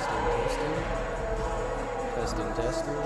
Testing, testing. Testing, testing.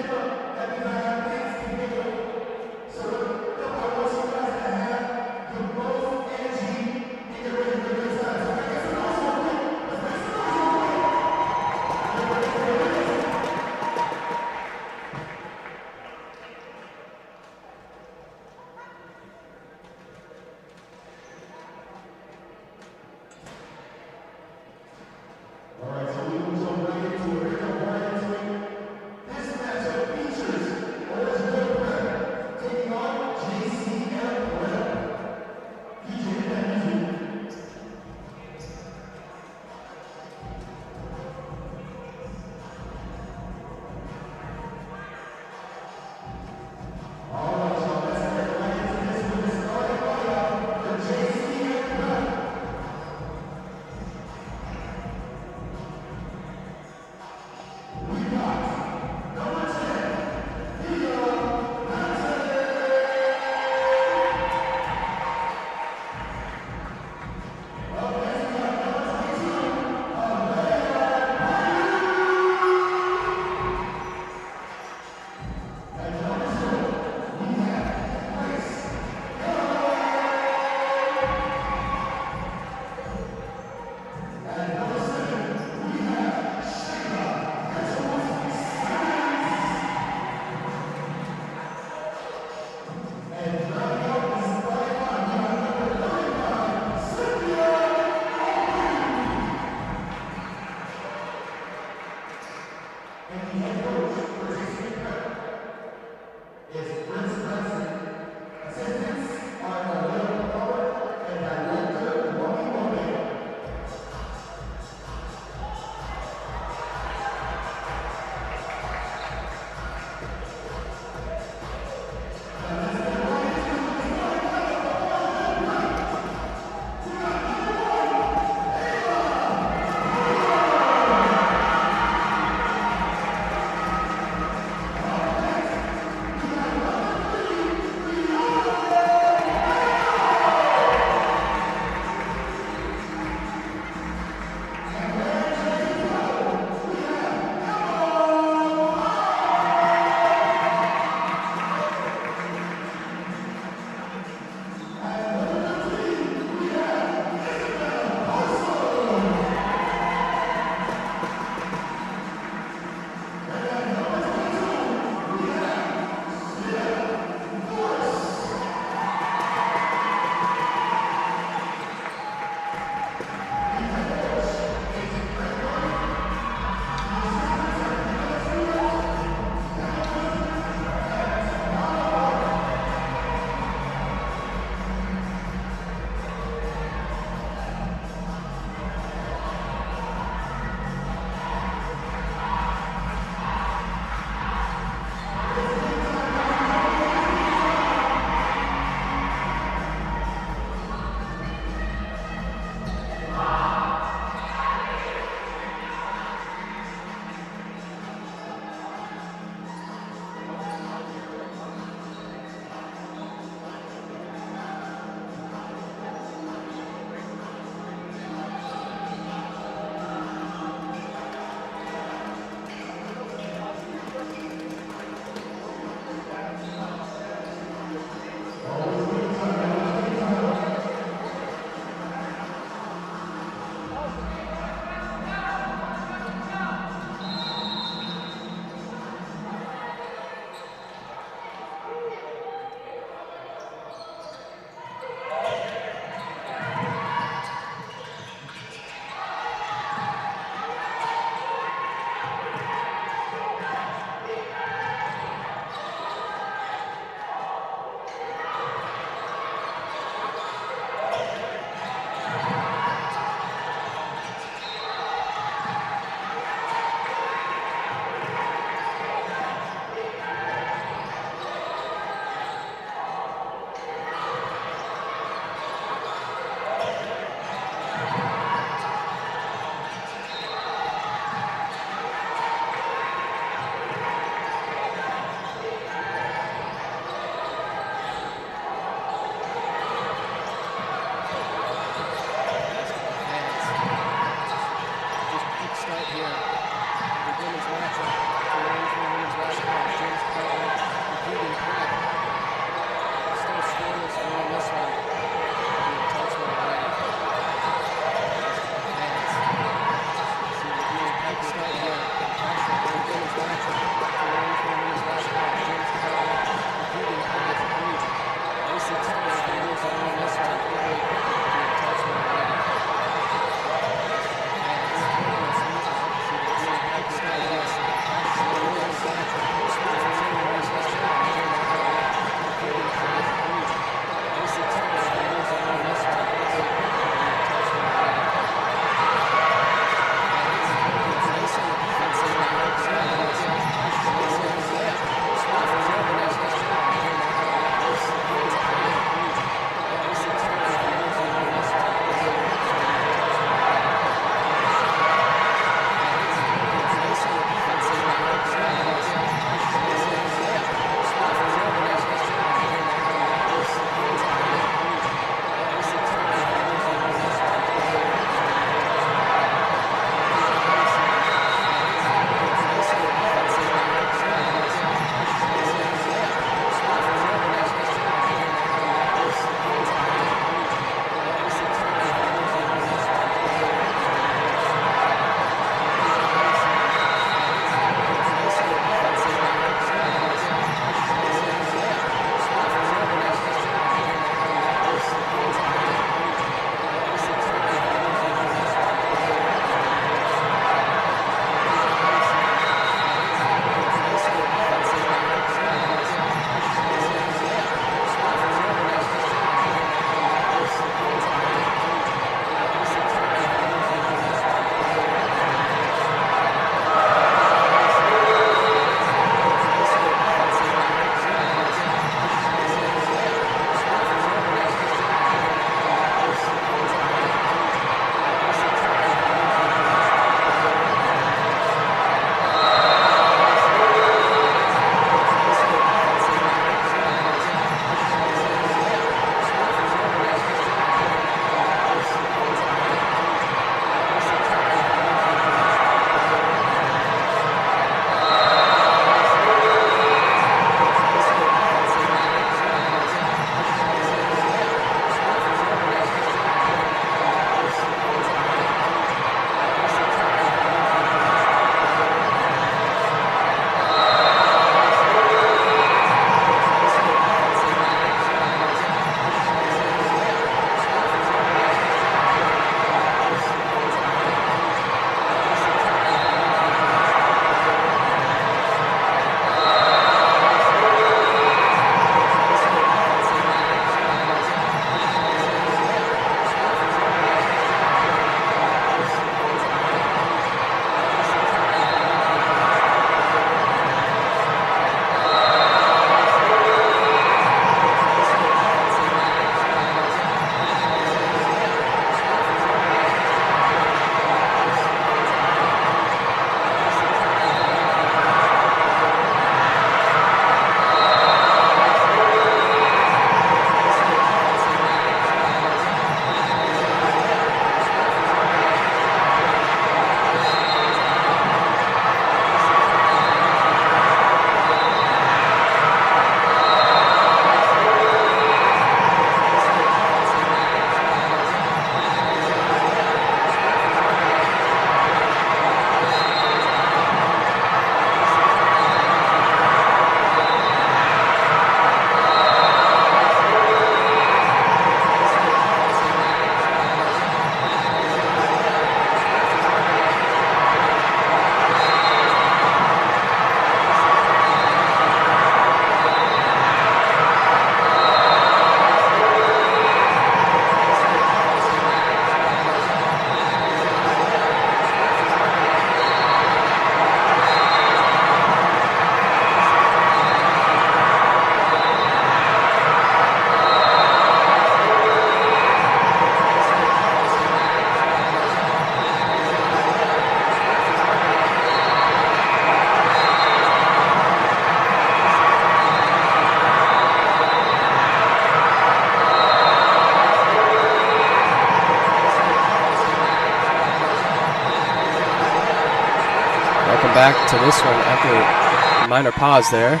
back to this one after a minor pause there.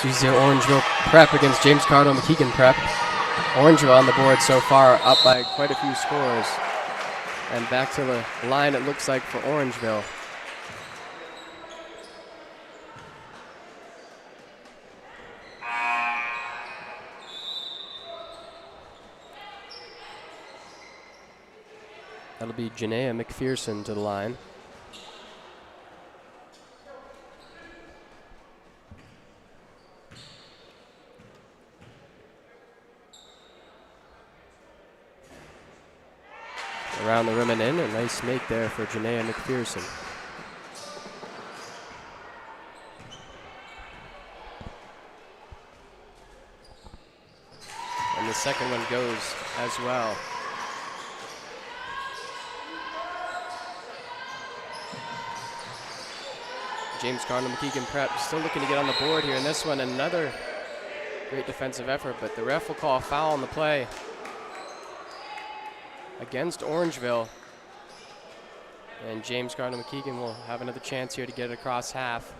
So you see Orangeville Prep against James Cardinal McKeegan Prep. Orangeville on the board so far, up by quite a few scores. And back to the line it looks like for Orangeville. That'll be Janaea McPherson to the line. Around the rim and in, a nice make there for Janaea McPherson. And the second one goes as well. James Cardinal McKeegan Prep still looking to get on the board here in this one. Another great defensive effort, but the ref will call a foul on the play against Orangeville. And James Cardinal McKeegan will have another chance here to get it across half.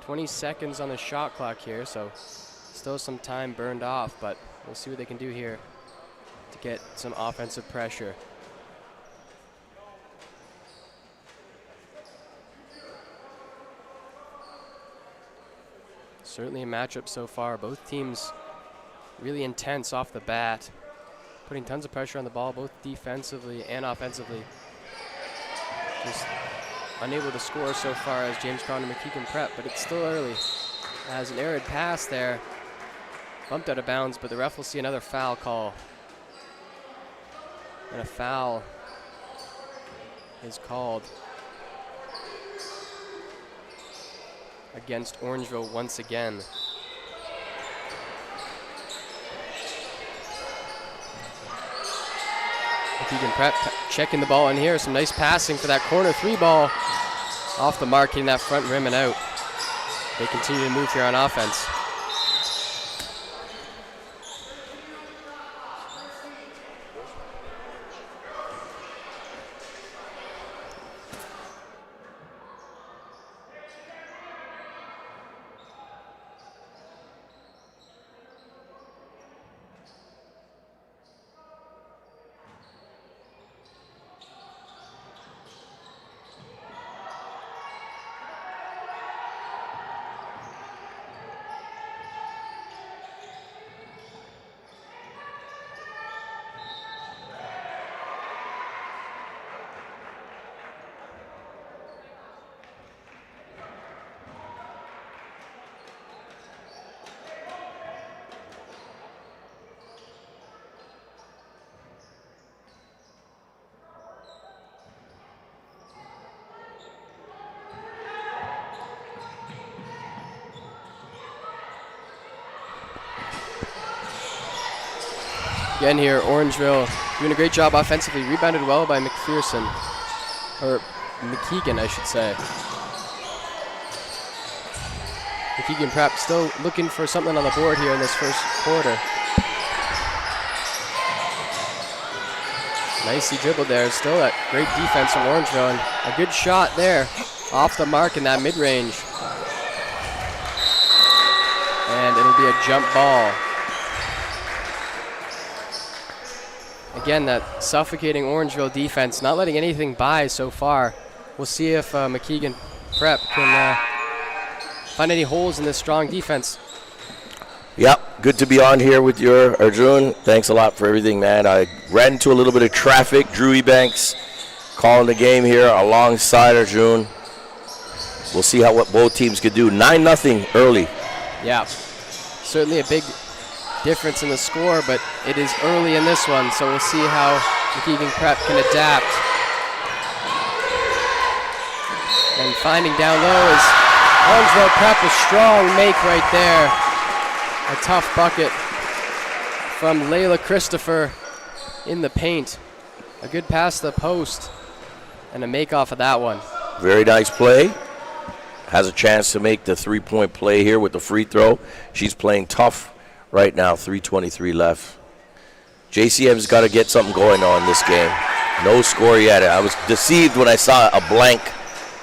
20 seconds on the shot clock here, so still some time burned off, but we'll see what they can do here to get some offensive pressure. Certainly a matchup so far. Both teams really intense off the bat, putting tons of pressure on the ball, both defensively and offensively. Just unable to score so far as James Cardinal McKeegan Prep, but it's still early. As an errant pass there, bumped out of bounds, but the ref will see another foul call. And a foul is called against Orangeville once again. McKeegan Prep checking the ball in here. Some nice passing for that corner three ball. Off the mark, hitting that front rim and out. They continue to move here on offense. Again here, Orangeville doing a great job offensively. Rebounded well by McPherson, or McKeegan, I should say. McKeegan Prep still looking for something on the board here in this first quarter. Nicely dribbled there. Still that great defense from Orangeville, and a good shot there off the mark in that mid-range. And it'll be a jump ball. Again, that suffocating Orangeville defense, not letting anything by so far. We'll see if McKeegan Prep can find any holes in this strong defense. Yep, good to be on here with your Arjun. Thanks a lot for everything, man. I ran into a little bit of traffic. Drew Ebanks calling the game here alongside Arjun. We'll see what both teams could do. 9-0 early. Yeah, certainly a big difference in the score, but it is early in this one, so we'll see how McKeegan Prep can adapt. And finding down low is Orangeville Prep, a strong make right there. A tough bucket from Layla Christopher in the paint. A good pass to the post and a make off of that one. Very nice play. Has a chance to make the three-point play here with the free throw. She's playing tough right now, 3:23 left. JCM's got to get something going on in this game. No score yet. I was deceived when I saw a blank.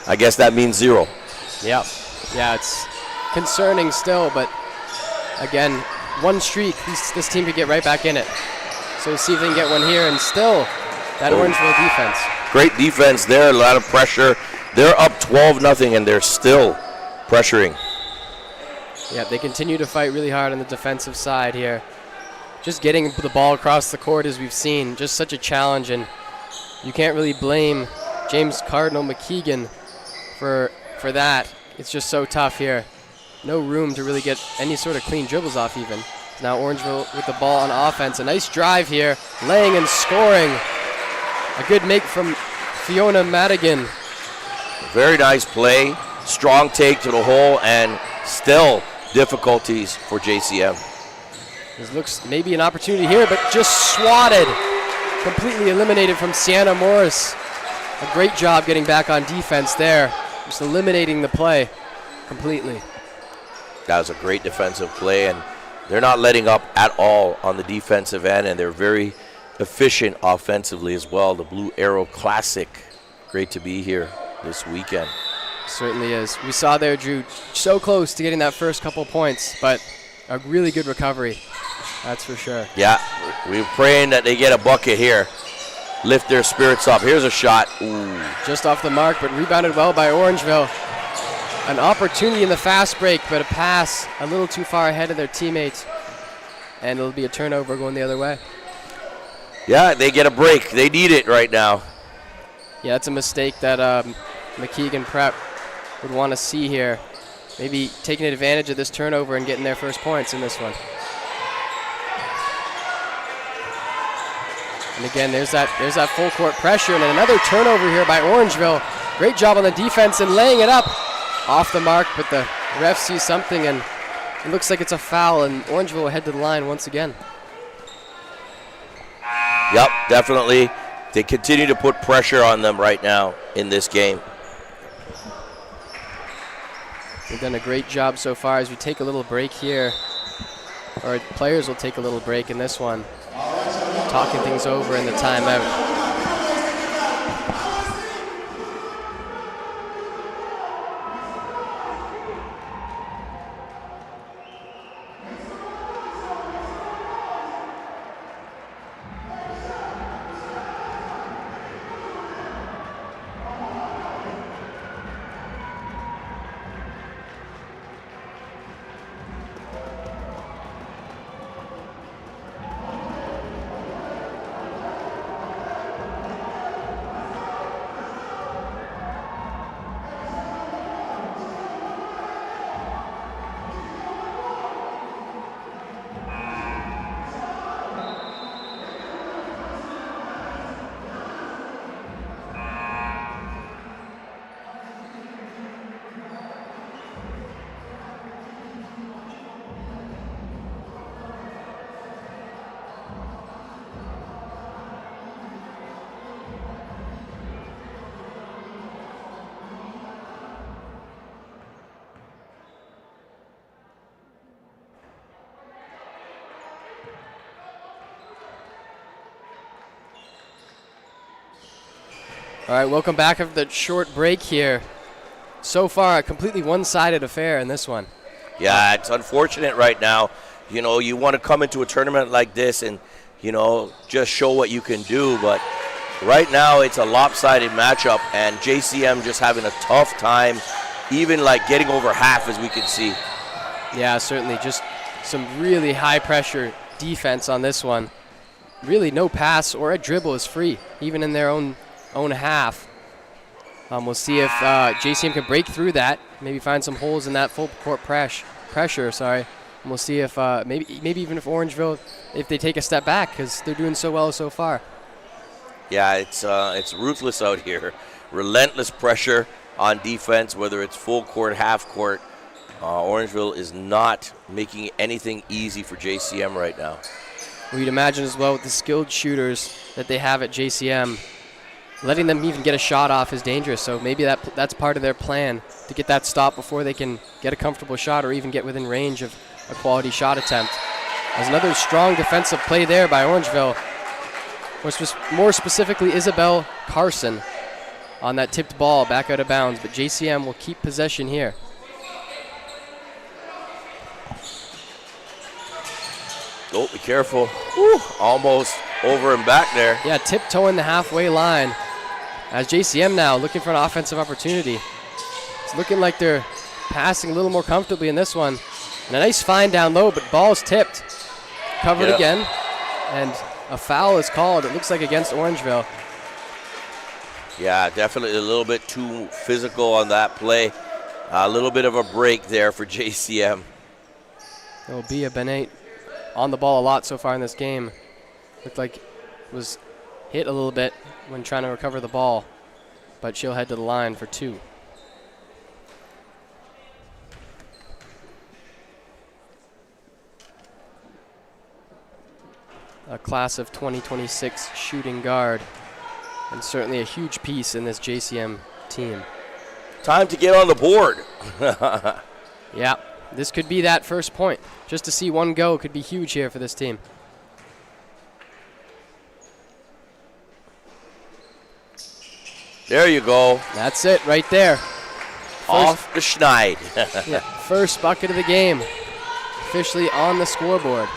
I guess that means 0. Yep. Yeah, it's concerning still, but again, one streak, this team could get right back in it. So we'll see if they can get one here, and still that Orangeville defense. Great defense there, a lot of pressure. They're up 12-0, and they're still pressuring. Yeah, they continue to fight really hard on the defensive side here. Just getting the ball across the court, as we've seen, just such a challenge, and you can't really blame James Cardinal McKeegan for that. It's just so tough here. No room to really get any sort of clean dribbles off even. Now Orangeville with the ball on offense. A nice drive here, laying and scoring. A good make from Fiona Madigan. Very nice play, strong take to the hole, and still difficulties for JCM. This looks maybe an opportunity here, but just swatted. Completely eliminated from Sienna Morris. A great job getting back on defense there. Just eliminating the play completely. That was a great defensive play, and they're not letting up at all on the defensive end, and they're very efficient offensively as well. The Blue Arrow Classic, great to be here this weekend. Certainly is. We saw there, Drew, so close to getting that first couple points, but a really good recovery. That's for sure. Yeah, we're praying that they get a bucket here. Lift their spirits up. Here's a shot. Ooh. Just off the mark, but rebounded well by Orangeville. An opportunity in the fast break, but a pass a little too far ahead of their teammates. And it'll be a turnover going the other way. Yeah, they get a break. They need it right now. Yeah, that's a mistake that McKeegan Prep would want to see here. Maybe taking advantage of this turnover and getting their first points in this one. And again, there's that full court pressure, and another turnover here by Orangeville. Great job on the defense and laying it up off the mark, but the ref sees something, and it looks like it's a foul, and Orangeville will head to the line once again. Yep, definitely. They continue to put pressure on them right now in this game. They've done a great job so far. As we take a little break here, or players will take a little break in this one, talking things over in the timeout. All right, welcome back after that short break here. So far, a completely one-sided affair in this one. Yeah, it's unfortunate right now. You know, you want to come into a tournament like this and, you know, just show what you can do. But right now, it's a lopsided matchup, and JCM just having a tough time, even like getting over half, as we can see. Yeah, certainly. Just some really high-pressure defense on this one. Really, no pass or a dribble is free, even in their own half. We'll see if JCM can break through that, maybe find some holes in that full court pressure. And we'll see if maybe even if Orangeville, if they take a step back, because they're doing so well so far. Yeah, it's ruthless out here. Relentless pressure on defense, whether it's full court, half court. Orangeville is not making anything easy for JCM right now. We'd imagine as well with the skilled shooters that they have at JCM, letting them even get a shot off is dangerous. So maybe that's part of their plan, to get that stop before they can get a comfortable shot or even get within range of a quality shot attempt. There's another strong defensive play there by Orangeville. more specifically Isabel Carson on that tipped ball back out of bounds, but JCM will keep possession here. Oh, be careful. Woo, almost over and back there. Yeah, tiptoeing the halfway line as JCM now looking for an offensive opportunity. It's looking like they're passing a little more comfortably in this one. And a nice find down low, but ball's tipped. Covered again, and a foul is called, it looks like against Orangeville. Yeah, definitely a little bit too physical on that play. A little bit of a break there for JCM. There will be a Benet on the ball a lot so far in this game. Looked like was hit a little bit when trying to recover the ball, but she'll head to the line for 2. A class of 2026 shooting guard, and certainly a huge piece in this JCM team. Time to get on the board. Yeah, this could be that first point. Just to see one go could be huge here for this team. There you go. That's it right there. Off the schneid. Yeah, first bucket of the game. Officially on the scoreboard.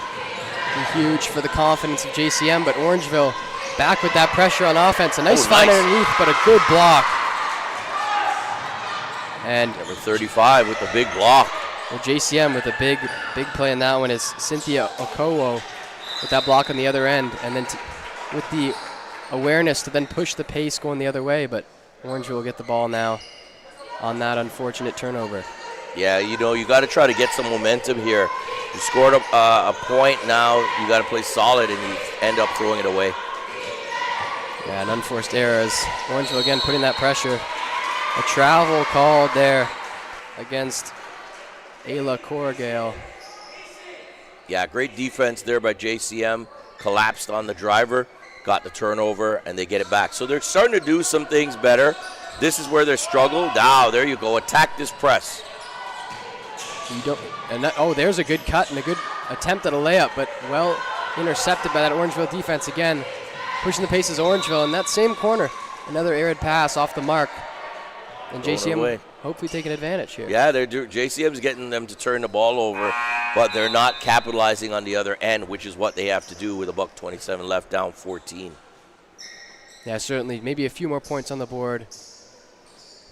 Be huge for the confidence of JCM, but Orangeville back with that pressure on offense. A nice find underneath, but a good block. And number 35 with the big block. Well, JCM with a big play in that one is Cynthia Okowo with that block on the other end, and then with the awareness to then push the pace going the other way, but Orangeville will get the ball now on that unfortunate turnover. Yeah, you know, you got to try to get some momentum here. You scored a point, now you got to play solid, and you end up throwing it away. Yeah, an unforced error as Orangeville again putting that pressure. A travel called there against Ayla Corrigal. Yeah, great defense there by JCM. Collapsed on the driver, got the turnover, and they get it back. So they're starting to do some things better. This is where they struggle. Now, there you go. Attack this press. There's a good cut and a good attempt at a layup, but well intercepted by that Orangeville defense again. Pushing the pace is Orangeville in that same corner. Another arid pass off the mark. And JCM hopefully taking advantage here. Yeah, JCM's getting them to turn the ball over, but they're not capitalizing on the other end, which is what they have to do with a $1:27 left, down 14. Yeah, certainly. Maybe a few more points on the board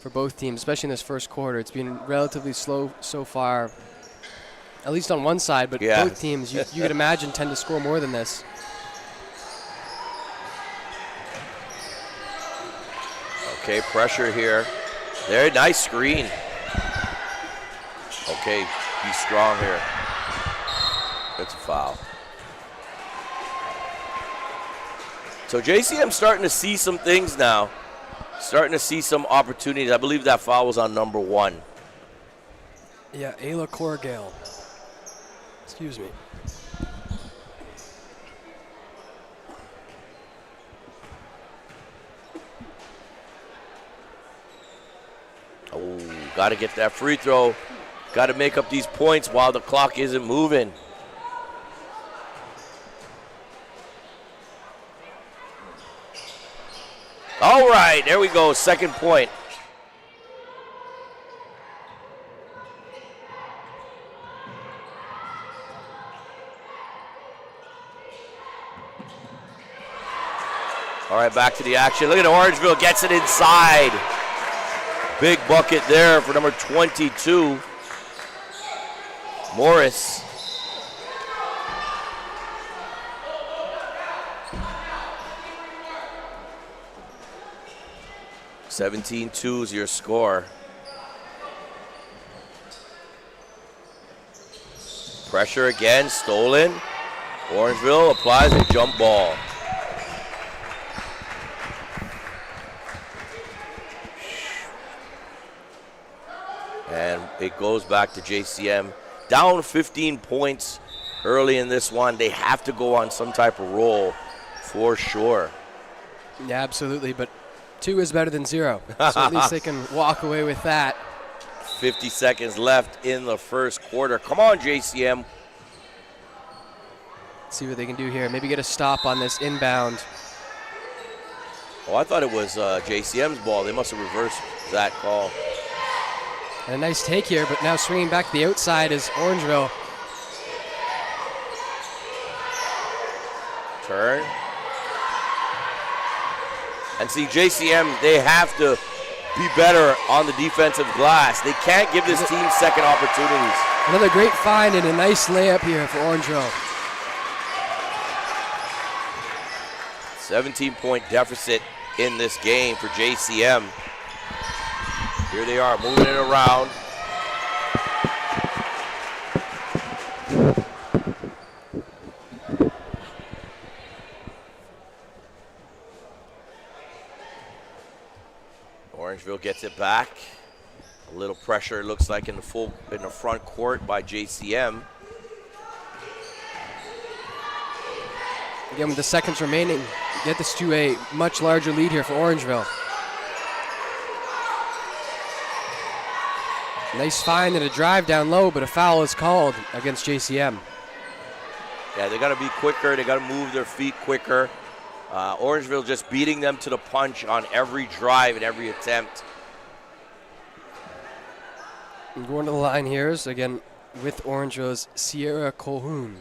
for both teams, especially in this first quarter. It's been relatively slow so far, at least on one side, but both teams, you could imagine, tend to score more than this. Okay, pressure here. There, nice screen. Okay, be strong here. That's a foul. So JCM starting to see some things now. Starting to see some opportunities. I believe that foul was on number 1. Yeah, Ayla Corrigal. Excuse me. Oh, got to get that free throw. Got to make up these points while the clock isn't moving. All right, there we go, second point. All right, back to the action. Look at Orangeville, gets it inside. Big bucket there for number 22, Morris. (17-2) is your score. Pressure again, stolen. Orangeville applies a jump ball. And it goes back to JCM. Down 15 points early in this one. They have to go on some type of roll for sure. Yeah, absolutely, but 2 is better than 0. So at least they can walk away with that. 50 seconds left in the first quarter. Come on, JCM. Let's see what they can do here. Maybe get a stop on this inbound Oh, I thought it was JCM's ball. They must have reversed that call. And a nice take here, but now swinging back to the outside is Orangeville. Turn. And see, JCM, they have to be better on the defensive glass. They can't give this team second opportunities. Another great find and a nice layup here for Orangeville. 17-point deficit in this game for JCM. Here they are moving it around. Orangeville gets it back. A little pressure, it looks like, in the front court by JCM. Again, with the seconds remaining, get this to a much larger lead here for Orangeville. Nice find and a drive down low, but a foul is called against JCM. Yeah, they got to be quicker. They got to move their feet quicker. Orangeville just beating them to the punch on every drive and every attempt. And going to the line here is, again, with Orangeville's Sierra Colhoun.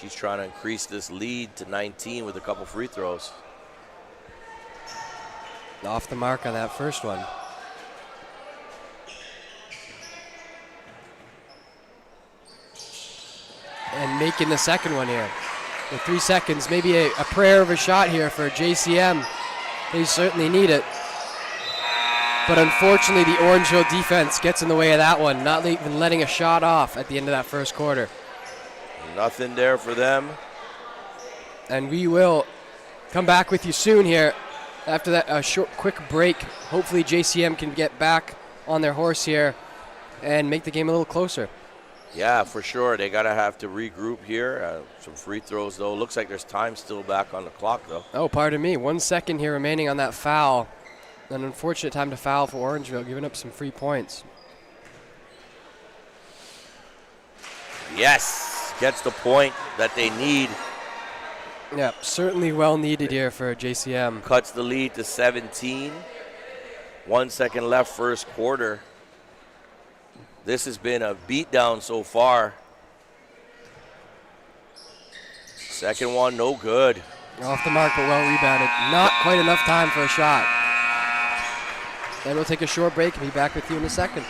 She's trying to increase this lead to 19 with a couple free throws. Off the mark on that first one. And making the second one here. With 3 seconds, maybe a prayer of a shot here for JCM. They certainly need it. But unfortunately, the Orangeville defense gets in the way of that one, not even letting a shot off at the end of that first quarter. Nothing there for them. And we will come back with you soon here after that short, quick break. Hopefully JCM can get back on their horse here and make the game a little closer. Yeah, for sure. They got to have to regroup here. Some free throws, though. Looks like there's time still back on the clock, though. Oh, pardon me. 1 second here remaining on that foul. An unfortunate time to foul for Orangeville, giving up some free points. Yes, gets the point that they need. Yeah, certainly well needed here for JCM. Cuts the lead to 17. 1 second left first quarter. This has been a beatdown so far. Second one, no good. Off the mark, but well rebounded. Not quite enough time for a shot. And we'll take a short break and be back with you in a second.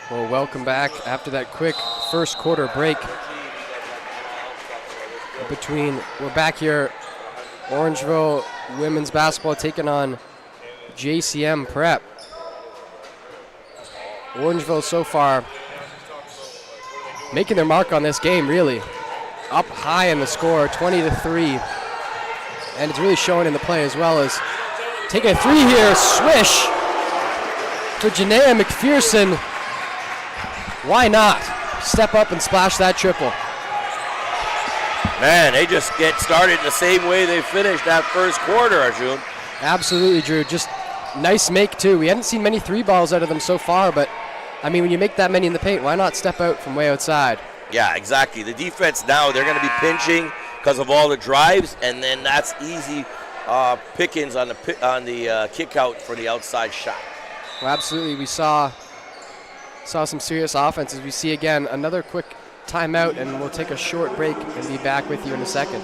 Well, welcome back after that quick first quarter break. We're back here, Orangeville women's basketball taking on JCM Prep. Orangeville so far making their mark on this game, really. Up high in the score, 20-3. And it's really showing in the play, as well as taking a three here, swish to Janaea McPherson. Why not step up and splash that triple? Man, they just get started the same way they finished that first quarter, Arjun. Absolutely, Drew. Just nice make, too. We hadn't seen many three balls out of them so far, but, I mean, when you make that many in the paint, why not step out from way outside? Yeah, exactly. The defense now, they're going to be pinching because of all the drives, and then that's easy pickings on the kick out for the outside shot. Well, absolutely. We saw some serious offenses. We see, again, another quick timeout, and we'll take a short break and be back with you in a second.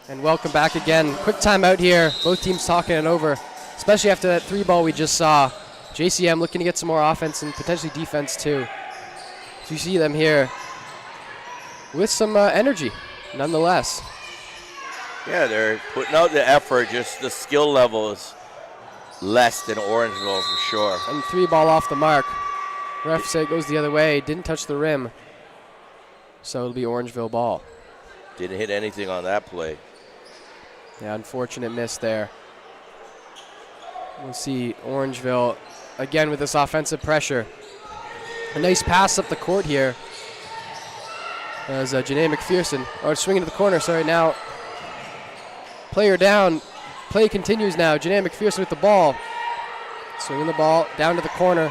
And welcome back again. Quick timeout here. Both teams talking it over, especially after that three ball we just saw. JCM looking to get some more offense and potentially defense too. So you see them here with some energy, nonetheless. Yeah, they're putting out the effort. Just the skill level is less than Orangeville for sure. And three ball off the mark. Ref said it goes the other way. Didn't touch the rim. So it'll be Orangeville ball. Didn't hit anything on that play. Yeah, unfortunate miss there. We'll see Orangeville again with this offensive pressure. A nice pass up the court here as Janaea McPherson, swinging to the corner, sorry, now. Player down, play continues now. Janaea McPherson with the ball. Swinging the ball down to the corner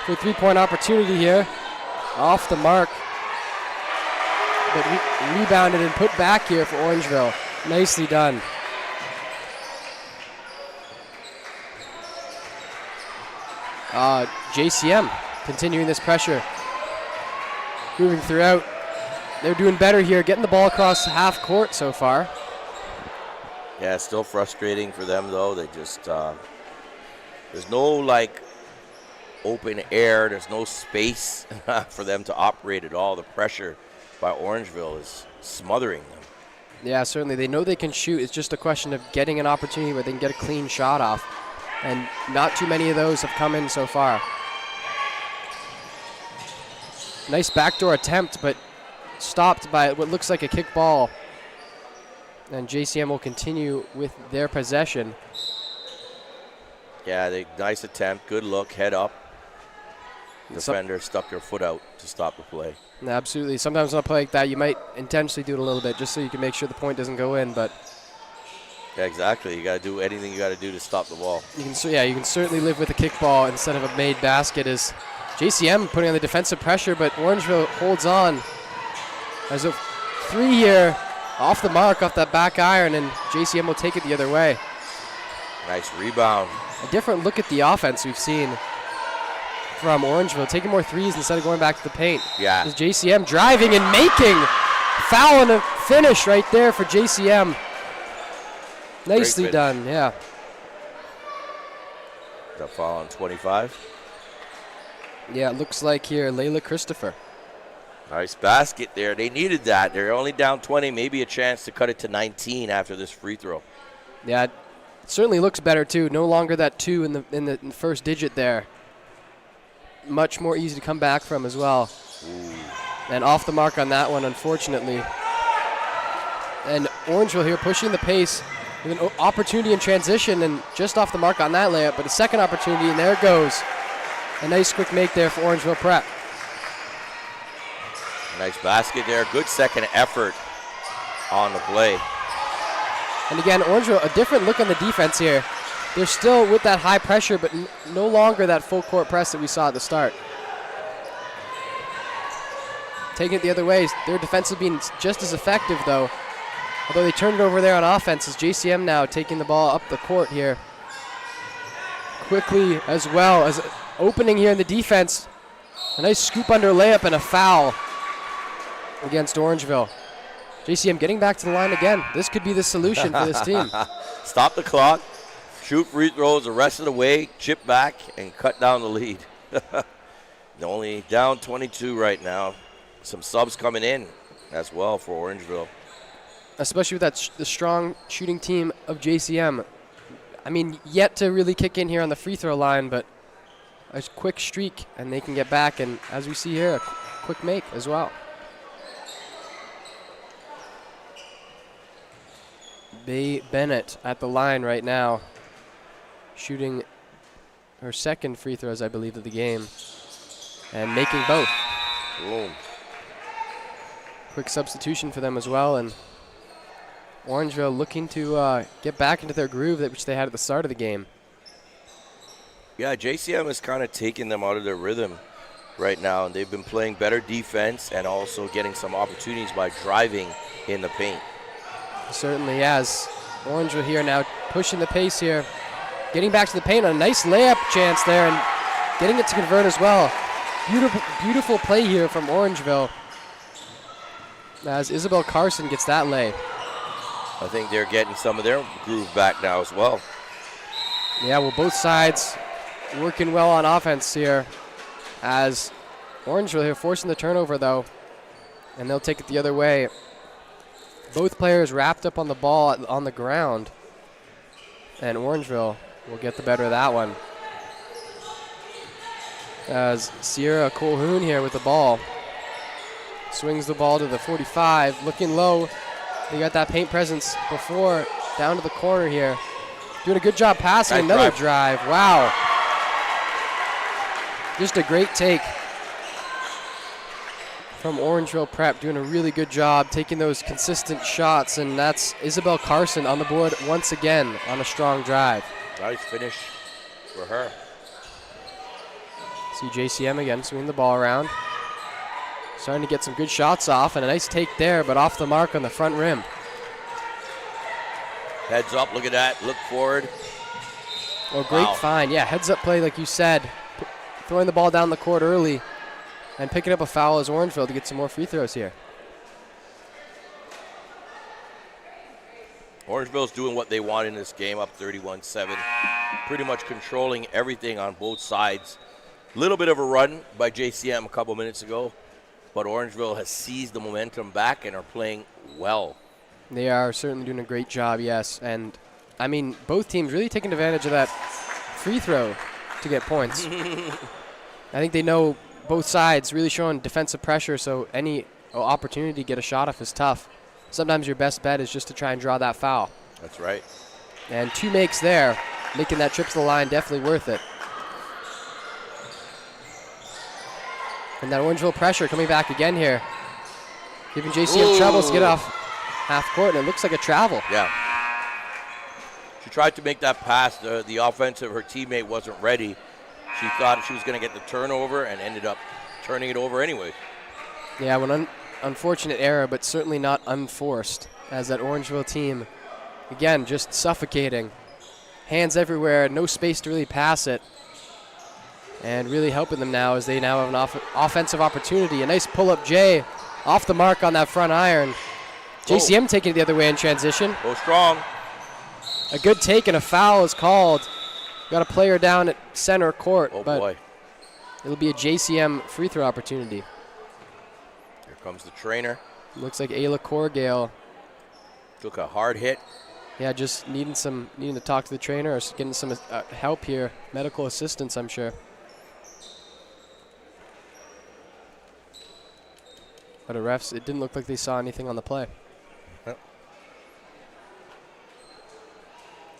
for a three-point opportunity here. Off the mark. But rebounded and put back here for Orangeville. Nicely done. JCM continuing this pressure. Moving throughout. They're doing better here, getting the ball across half court so far. Yeah, it's still frustrating for them though. They just, there's no open air, there's no space for them to operate at all. The pressure by Orangeville is smothering them. Yeah, certainly. They know they can shoot. It's just a question of getting an opportunity where they can get a clean shot off. And not too many of those have come in so far. Nice backdoor attempt, but stopped by what looks like a kick ball. And JCM will continue with their possession. Yeah, nice attempt. Good look. Head up. Defender stuck their foot out to stop the play. Absolutely. Sometimes on a play like that, you might intentionally do it a little bit just so you can make sure the point doesn't go in. But yeah, exactly. You got to do anything you got to do to stop the ball. You can certainly live with a kick ball instead of a made basket. As JCM putting on the defensive pressure, but Orangeville holds on. As a three here off the mark, off that back iron, and JCM will take it the other way. Nice rebound. A different look at the offense we've seen from Orangeville, taking more threes instead of going back to the paint. Yeah. As JCM driving and making. Foul and a finish right there for JCM. Nicely done, yeah. That foul on 25? Yeah, it looks like here, Layla Christopher. Nice basket there. They needed that. They're only down 20, maybe a chance to cut it to 19 after this free throw. Yeah, it certainly looks better too. No longer that 2 in the first digit there. much more easy to come back from as well. Ooh. And off the mark on that one, unfortunately. And Orangeville here pushing the pace with an opportunity in transition and just off the mark on that layup, but a second opportunity, and there it goes. A nice quick make there for Orangeville Prep. Nice basket there. Good second effort on the play. And again, Orangeville, a different look on the defense here. They're still with that high pressure, but no longer that full court press that we saw at the start. Taking it the other way, their defense has been just as effective, though. Although they turned it over there on offense, as JCM now taking the ball up the court here. Quickly as well as opening here in the defense. A nice scoop under layup and a foul against Orangeville. JCM getting back to the line again. This could be the solution for this team. Stop the clock, shoot free throws the rest of the way, chip back, and cut down the lead. They're only down 22 right now. Some subs coming in as well for Orangeville. Especially with the strong shooting team of JCM. I mean, yet to really kick in here on the free throw line, but a quick streak, and they can get back. And as we see here, a quick make as well. Bay Bennett at the line right now, shooting her second free throws, I believe, of the game, and making both. Boom. Quick substitution for them as well, and Orangeville looking to get back into their groove which they had at the start of the game. Yeah, JCM has kind of taken them out of their rhythm right now, and they've been playing better defense and also getting some opportunities by driving in the paint. Certainly has. Orangeville here now pushing the pace here, getting back to the paint on a nice layup chance there and getting it to convert as well. Beautiful play here from Orangeville as Isabel Carson gets that lay. I think they're getting some of their groove back now as well. Yeah, well, both sides working well on offense here as Orangeville here forcing the turnover, though, and they'll take it the other way. Both players wrapped up on the ball on the ground, and Orangeville will get the better of that one. As Sierra Colhoun here with the ball. Swings the ball to the 45, looking low. They got that paint presence before, down to the corner here. Doing a good job passing, nice another drive. Wow. Just a great take from Orangeville Prep, doing a really good job taking those consistent shots, and that's Isabel Carson on the board once again on a strong drive. Nice finish for her. See JCM again swinging the ball around. Starting to get some good shots off, and a nice take there, but off the mark on the front rim. Heads up, look at that, look forward. Well, great find. Yeah, heads up play like you said. Throwing the ball down the court early and picking up a foul as Orangeville to get some more free throws here. Orangeville's doing what they want in this game, up 31-7. Pretty much controlling everything on both sides. Little bit of a run by JCM a couple minutes ago, but Orangeville has seized the momentum back and are playing well. They are certainly doing a great job, yes. And, I mean, both teams really taking advantage of that free throw to get points. I think they know both sides really showing defensive pressure, so any opportunity to get a shot off is tough. Sometimes your best bet is just to try and draw that foul. That's right. And 2 makes there, making that trip to the line definitely worth it. And that Orangeville pressure coming back again here. Giving JCM troubles to get off half court, and it looks like a travel. Yeah. She tried to make that pass. The offensive, her teammate wasn't ready. She thought she was going to get the turnover and ended up turning it over anyway. Yeah, an unfortunate error, but certainly not unforced, as that Orangeville team, again, just suffocating. Hands everywhere, no space to really pass it. And really helping them now as they now have an offensive opportunity. A nice pull-up J off the mark on that front iron. JCM taking it the other way in transition. Go strong. A good take and a foul is called. Got a player down at center court. Oh, but boy. It'll be a JCM free throw opportunity. Here comes the trainer. Looks like Ayla Corgale. Took a hard hit. Yeah, just needing to talk to the trainer or getting some help here. Medical assistance, I'm sure. But the refs, it didn't look like they saw anything on the play. Yep.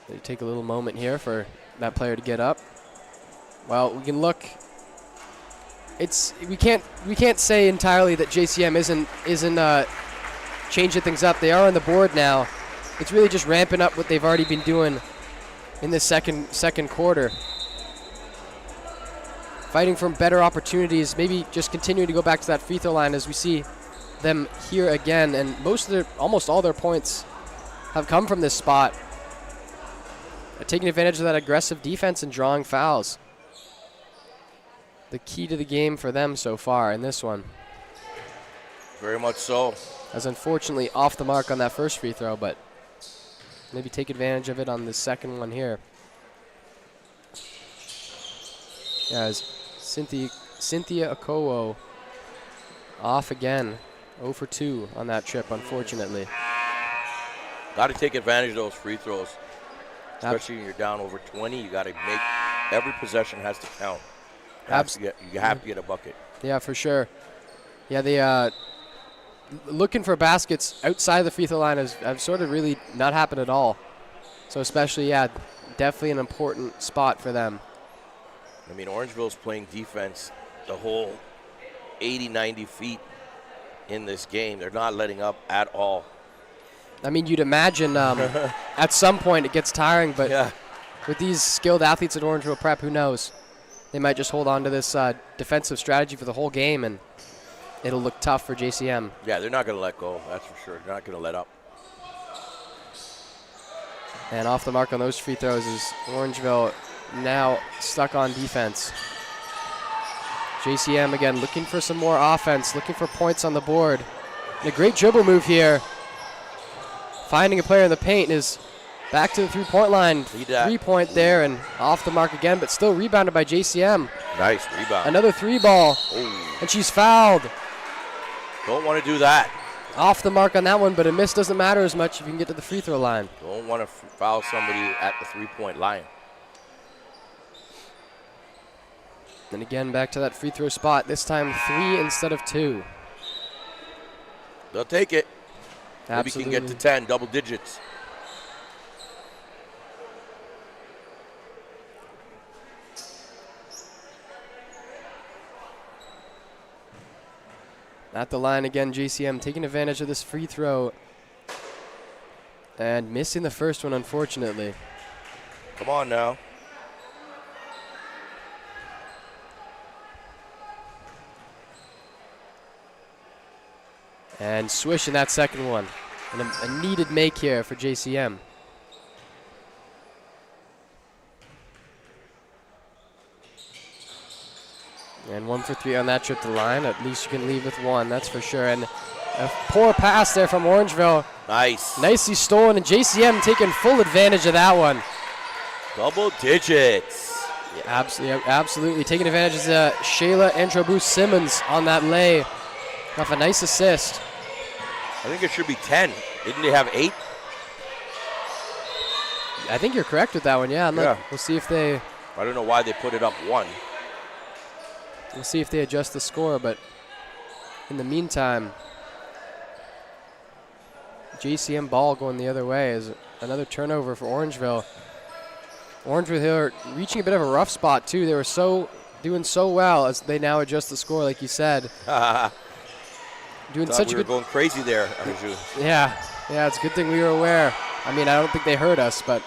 They take a little moment here for that player to get up. Well, we can look. We can't say entirely that JCM isn't changing things up. They are on the board now. It's really just ramping up what they've already been doing in the second quarter. Fighting for better opportunities, maybe just continuing to go back to that free throw line as we see them here again. And almost all their points have come from this spot. Taking advantage of that aggressive defense and drawing fouls. The key to the game for them so far in this one. Very much so. As unfortunately off the mark on that first free throw, but maybe take advantage of it on the second one here. As Cynthia Okowo off again. 0 for 2 on that trip, unfortunately. Got to take advantage of those free throws. Especially when you're down over 20, you got to make every possession has to count. You have to get a bucket. Yeah, for sure. Yeah, they looking for baskets outside the free throw line have sort of really not happened at all. So especially, yeah, definitely an important spot for them. I mean, Orangeville's playing defense the whole 80, 90 feet in this game. They're not letting up at all. I mean, you'd imagine at some point it gets tiring, but yeah. With these skilled athletes at Orangeville Prep, who knows? They might just hold on to this defensive strategy for the whole game, and it'll look tough for JCM. Yeah, they're not going to let go, that's for sure. They're not going to let up. And off the mark on those free throws is Orangeville now stuck on defense. JCM again looking for some more offense, looking for points on the board. And a great dribble move here. Finding a player in the paint is back to the three-point line. 3-point there and off the mark again, but still rebounded by JCM. Nice rebound. Another three ball. Oh. And she's fouled. Don't want to do that. Off the mark on that one, but a miss doesn't matter as much if you can get to the free throw line. Don't want to foul somebody at the three-point line. And again, back to that free throw spot. This time 3 instead of 2. They'll take it. Absolutely. Maybe can get to 10, double digits. At the line again, JCM taking advantage of this free throw and missing the first one, unfortunately. Come on now. And swish in that second one. And a needed make here for JCM. And 1 for 3 on that trip to the line. At least you can leave with 1, that's for sure. And a poor pass there from Orangeville. Nice. Nicely stolen, and JCM taking full advantage of that one. Double digits. Yeah, absolutely. Taking advantage of Shayla Androbus-Simmons on that lay. Off a nice assist. I think it should be 10. Didn't they have 8? I think you're correct with that one, yeah. We'll see if they... I don't know why they put it up 1. We'll see if they adjust the score, but in the meantime, JCM ball going the other way is another turnover for Orangeville. Orangeville here reaching a bit of a rough spot, too. They were doing so well as they now adjust the score, like you said. Doing such a good... going crazy there, Arjun. Yeah, it's a good thing we were aware. I mean, I don't think they heard us, but...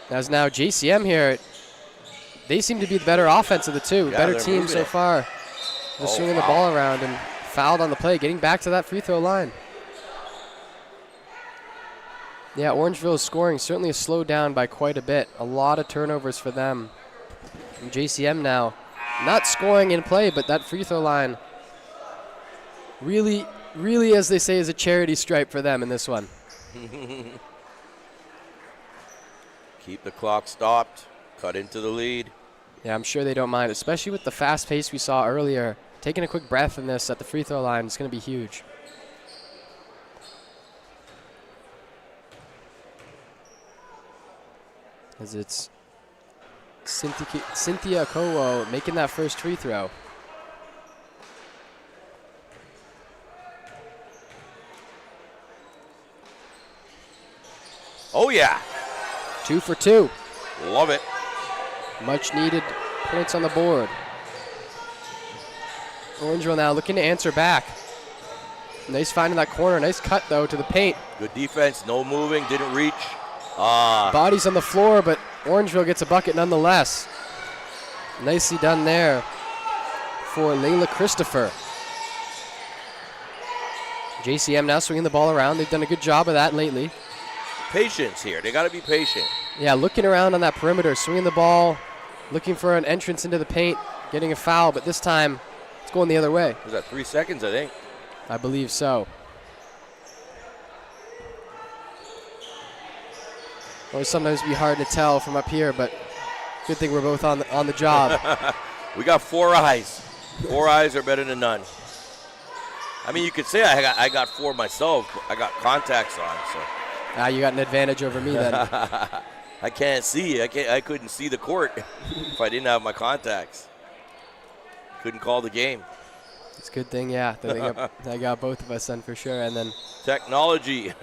As now JCM here, they seem to be the better offense of the two. Yeah, better team so far. They're swinging the ball around and fouled on the play, getting back to that free throw line. Yeah, Orangeville's scoring certainly has slowed down by quite a bit. A lot of turnovers for them. And JCM now not scoring in play, but that free throw line really, as they say, is a charity stripe for them in this one. Keep the clock stopped. Cut into the lead. Yeah, I'm sure they don't mind, especially with the fast pace we saw earlier. Taking a quick breath in this at the free throw line is going to be huge. As it's Cynthia Okowo making that first free throw. Oh, yeah. 2 for 2. Love it. Much needed points on the board. Orangeville now looking to answer back. Nice find in that corner. Nice cut, though, to the paint. Good defense. No moving. Didn't reach. Bodies on the floor, but Orangeville gets a bucket nonetheless. Nicely done there for Layla Christopher. JCM now swinging the ball around. They've done a good job of that lately. Patience here. They got to be patient. Yeah, looking around on that perimeter, swinging the ball, looking for an entrance into the paint, getting a foul, but this time it's going the other way. Was that 3 seconds, I think? I believe so. Always sometimes be hard to tell from up here, but good thing we're both on the job. We got 4 eyes. 4 eyes are better than none. I mean, you could say I got 4 myself. I got contacts on, so. You got an advantage over me then. I can't see. I couldn't see the court if I didn't have my contacts. Couldn't call the game. It's a good thing, yeah. That I got both of us then for sure. And then technology,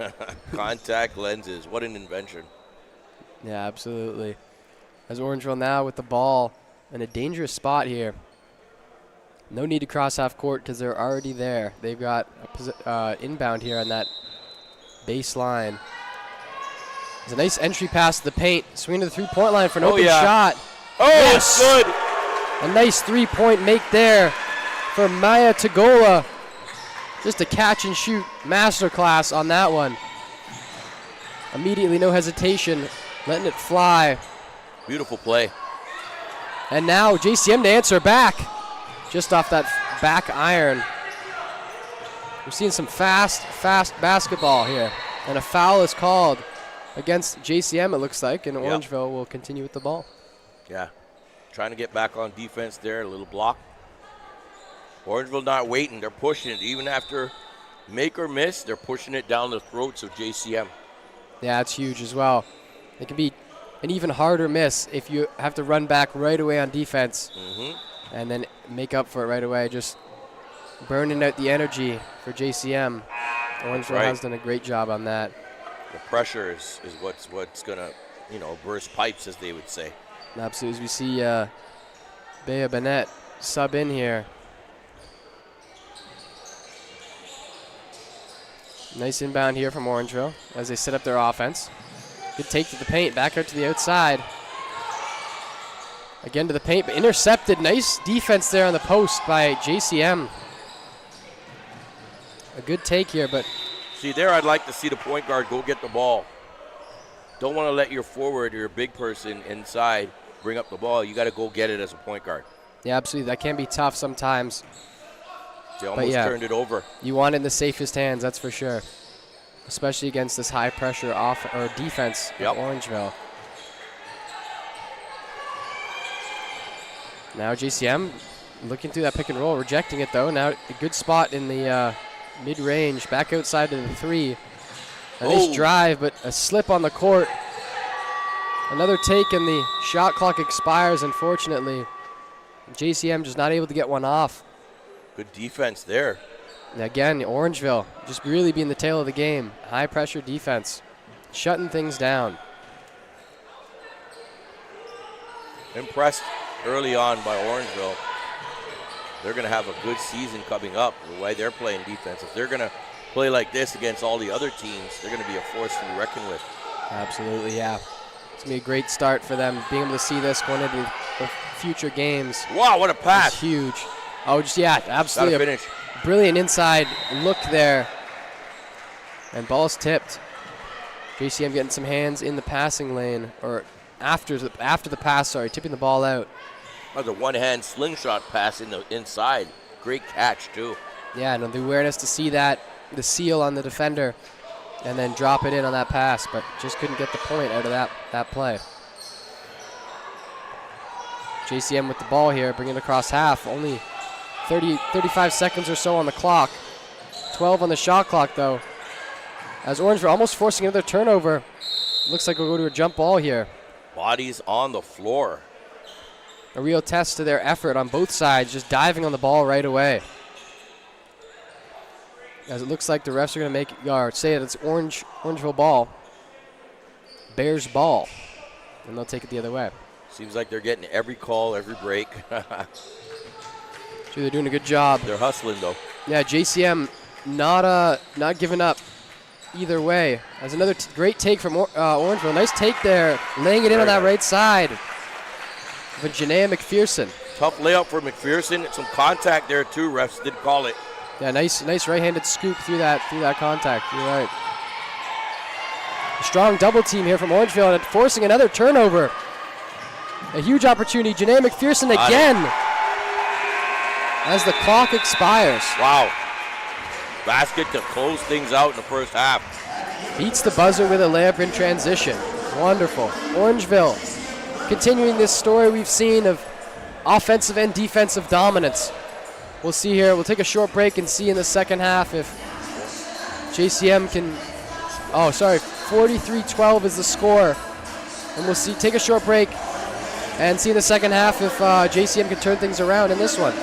contact lenses. What an invention. Yeah, absolutely. As Orangeville now with the ball in a dangerous spot here. No need to cross half court because they're already there. They've got inbound here on that baseline. There's a nice entry pass to the paint. Swing to the three-point line for an open shot. Oh, yes. It's good. A nice three-point make there for Maya Tagola. Just a catch-and-shoot masterclass on that one. Immediately, no hesitation, letting it fly. Beautiful play. And now JCM to answer back. Just off that back iron. We're seeing some fast basketball here. And a foul is called against JCM, it looks like, and Orangeville will continue with the ball. Yeah, trying to get back on defense there, a little block. Orangeville not waiting, they're pushing it. Even after make or miss, they're pushing it down the throats of JCM. Yeah, it's huge as well. It can be an even harder miss if you have to run back right away on defense and then make up for it right away, just burning out the energy for JCM. Orangeville has done a great job on that. The pressure is what's going to, burst pipes, as they would say. Absolutely. As we see Bea Bennett sub in here. Nice inbound here from Orangeville as they set up their offense. Good take to the paint, back out to the outside. Again to the paint, but intercepted. Nice defense there on the post by JCM. A good take here, but... See, there I'd like to see the point guard go get the ball. Don't want to let your forward or your big person inside bring up the ball. You got to go get it as a point guard. Yeah, absolutely. That can be tough sometimes. They almost turned it over. You want it in the safest hands, that's for sure. Especially against this high-pressure defense of Orangeville. Now JCM looking through that pick and roll, rejecting it though. Now a good spot in the mid-range, back outside to the 3. A nice drive, but a slip on the court. Another take, and the shot clock expires, unfortunately. JCM just not able to get one off. Good defense there. And again, Orangeville just really being the tail of the game. High-pressure defense, shutting things down. Impressed early on by Orangeville. They're going to have a good season coming up the way they're playing defense. If they're going to play like this against all the other teams, they're going to be a force to be reckoned with. Absolutely, yeah. It's going to be a great start for them, being able to see this going into the future games. Wow, what a pass. It's huge. Oh, just, yeah, absolutely. Gotta finish. Brilliant inside look there. And ball's tipped. JCM getting some hands in the passing lane, or after the pass, sorry, tipping the ball out. That was a one-hand slingshot pass in the inside. Great catch, too. Yeah, no, the awareness to see that, the seal on the defender, and then drop it in on that pass, but just couldn't get the point out of that play. JCM with the ball here, bringing it across half. Only 35 seconds or so on the clock. 12 on the shot clock, though. As Orangeville almost forcing another turnover. Looks like we'll go to a jump ball here. Bodies on the floor. A real test to their effort on both sides, just diving on the ball right away. As it looks like the refs are going to say that it's Orangeville ball. Bears ball, and they'll take it the other way. Seems like they're getting every call, every break. Sure, they're doing a good job. They're hustling, though. Yeah, JCM not giving up either way. That's another great take from Orangeville. Nice take there, laying it in on that right side. But Janaea McPherson. Tough layup for McPherson. Some contact there, too. Refs did call it. Yeah, nice right-handed scoop through that contact. You're right. A strong double team here from Orangeville and forcing another turnover. A huge opportunity. Janaea McPherson again as the clock expires. Wow. Basket to close things out in the first half. Beats the buzzer with a layup in transition. Wonderful. Orangeville continuing this story we've seen of offensive and defensive dominance. We'll see here. We'll take a short break and see in the second half if JCM can. 43-12 is the score. And we'll see. Take a short break and see in the second half if JCM can turn things around in this one.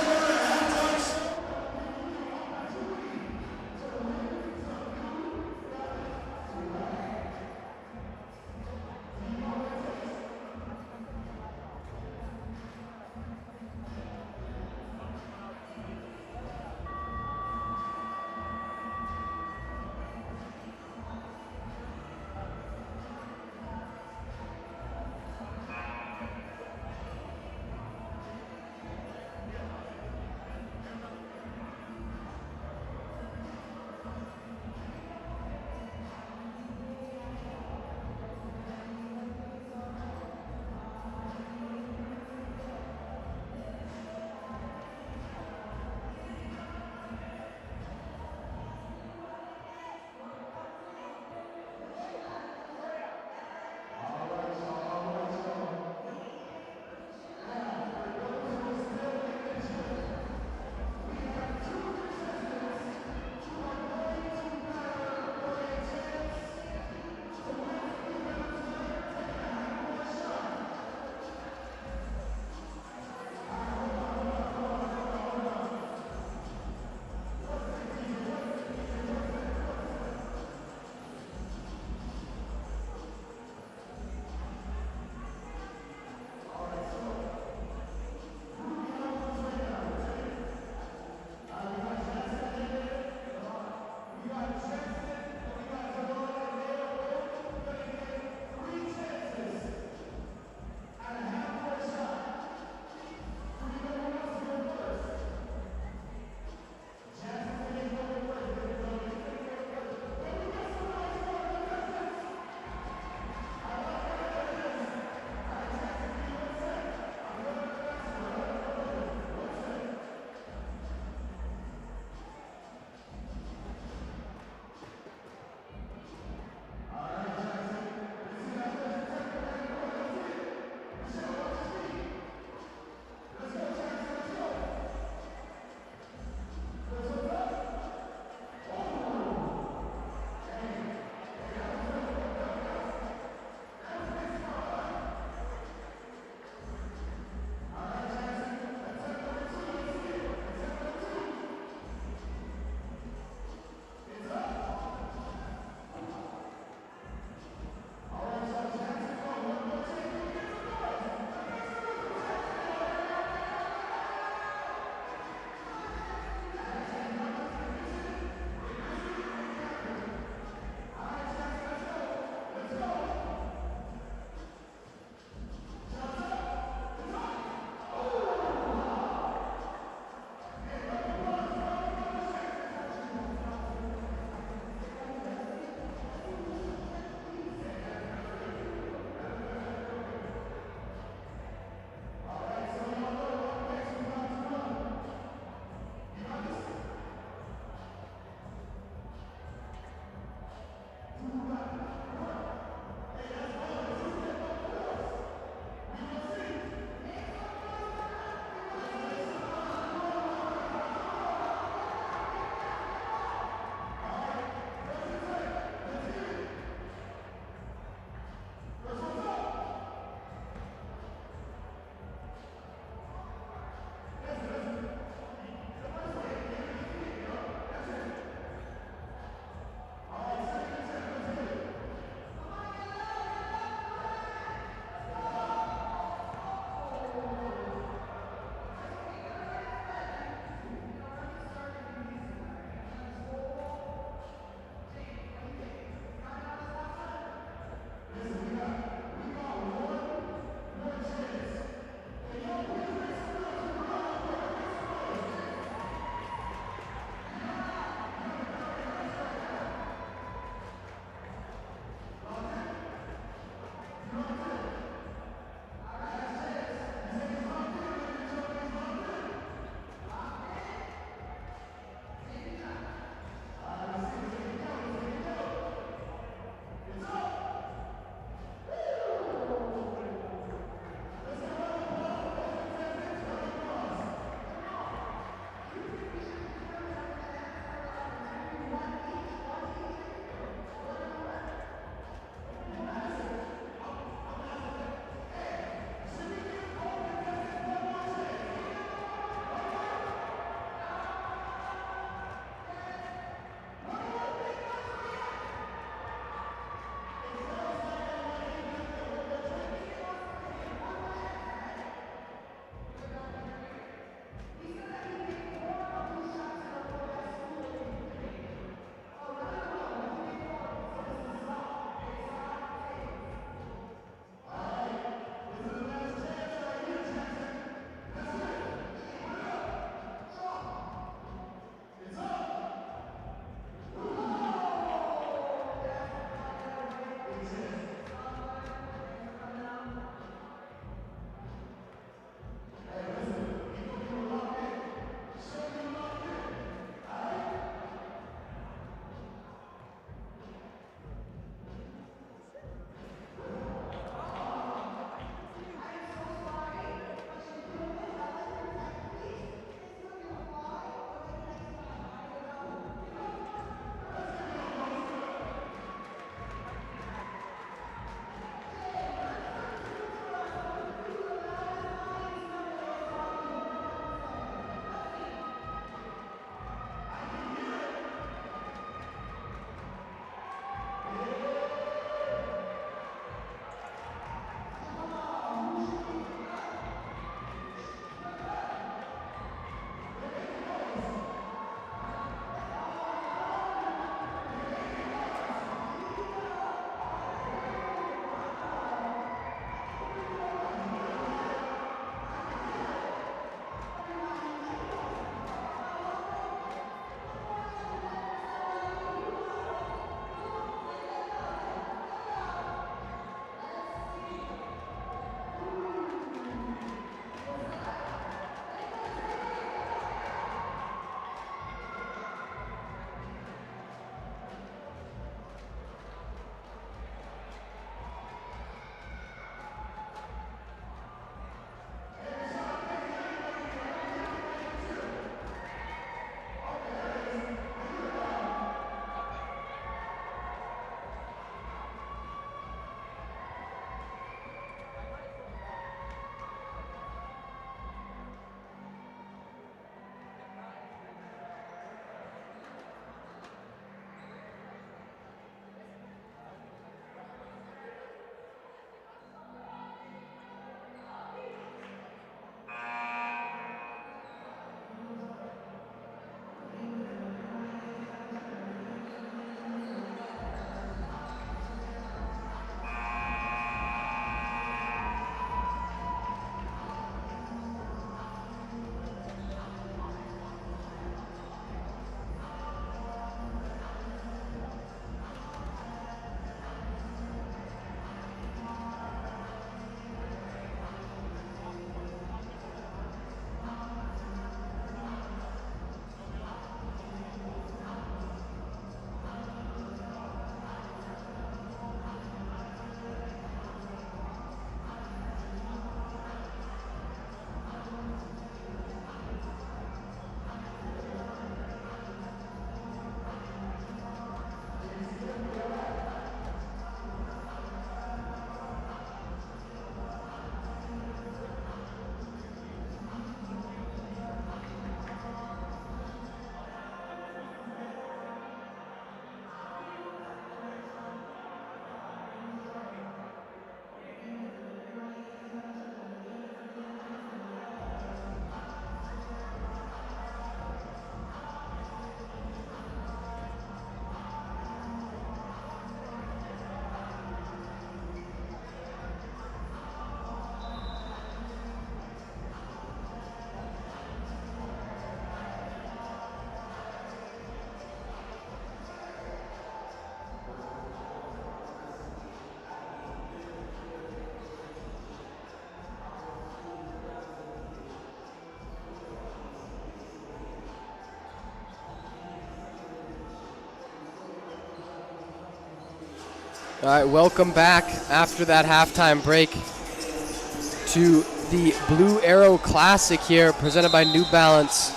All right, welcome back after that halftime break to the Blue Arrow Classic here, presented by New Balance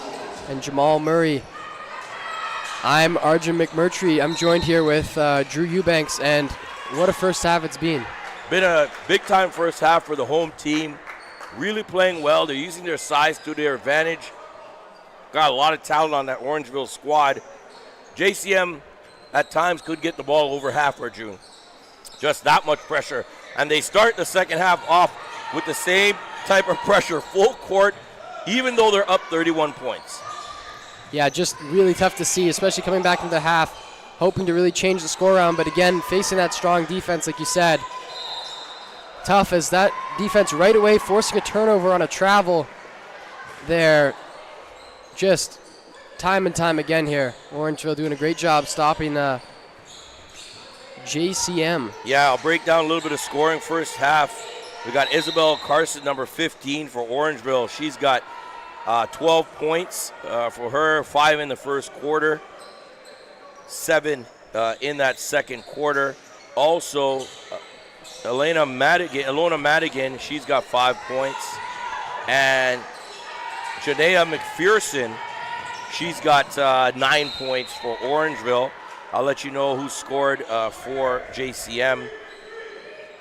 and Jamal Murray. I'm Arjun McMurtry. I'm joined here with Drew Eubanks, and what a first half it's been. Been a big-time first half for the home team. Really playing well. They're using their size to their advantage. Got a lot of talent on that Orangeville squad. JCM at times could get the ball over half for June. Just that much pressure. And they start the second half off with the same type of pressure, full court, even though they're up 31 points. Yeah, just really tough to see, especially coming back into the half, hoping to really change the score around. But again, facing that strong defense, like you said, tough as that defense right away forcing a turnover on a travel there. Just time and time again here. Orangeville doing a great job stopping JCM. Yeah, I'll break down a little bit of scoring first half. We got Isabel Carson, number 15 for Orangeville. She's got 12 points for her, 5 in the first quarter, 7 in that second quarter. Also, Ilona Madigan, she's got 5 points. And Janaea McPherson, she's got 9 points for Orangeville. I'll let you know who scored for JCM.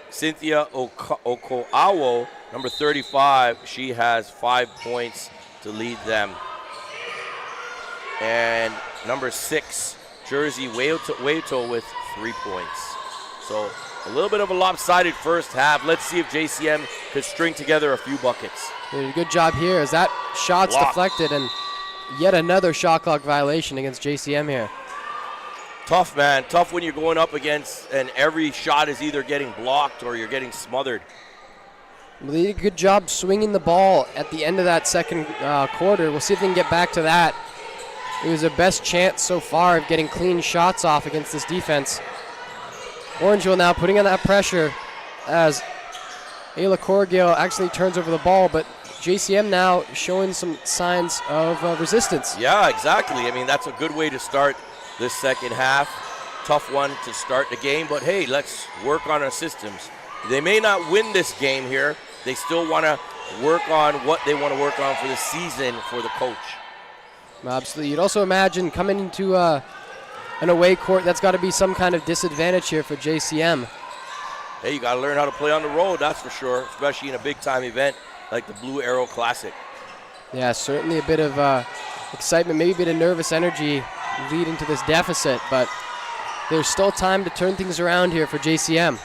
Cynthia Okoawo, number 35, she has 5 points to lead them. And number 6, Jersey Waito with 3 points. So a little bit of a lopsided first half. Let's see if JCM could string together a few buckets. They did a good job here as that shot's deflected, and yet another shot clock violation against JCM here. Tough, man. Tough when you're going up against and every shot is either getting blocked or you're getting smothered. Well, they did a good job swinging the ball at the end of that second quarter. We'll see if they can get back to that. It was their best chance so far of getting clean shots off against this defense. Orangeville now putting on that pressure as Ayla Corgale actually turns over the ball, but JCM now showing some signs of resistance. Yeah, exactly. I mean, that's a good way to start this second half. Tough one to start the game, but hey, let's work on our systems. They may not win this game here. They still want to work on what they want to work on for the season for the coach. Absolutely. You'd also imagine coming into an away court, that's got to be some kind of disadvantage here for JCM. Hey, you got to learn how to play on the road, that's for sure, especially in a big-time event like the Blue Arrow Classic. Yeah, certainly a bit of excitement, maybe a bit of nervous energy leading to this deficit, but there's still time to turn things around here for JCM.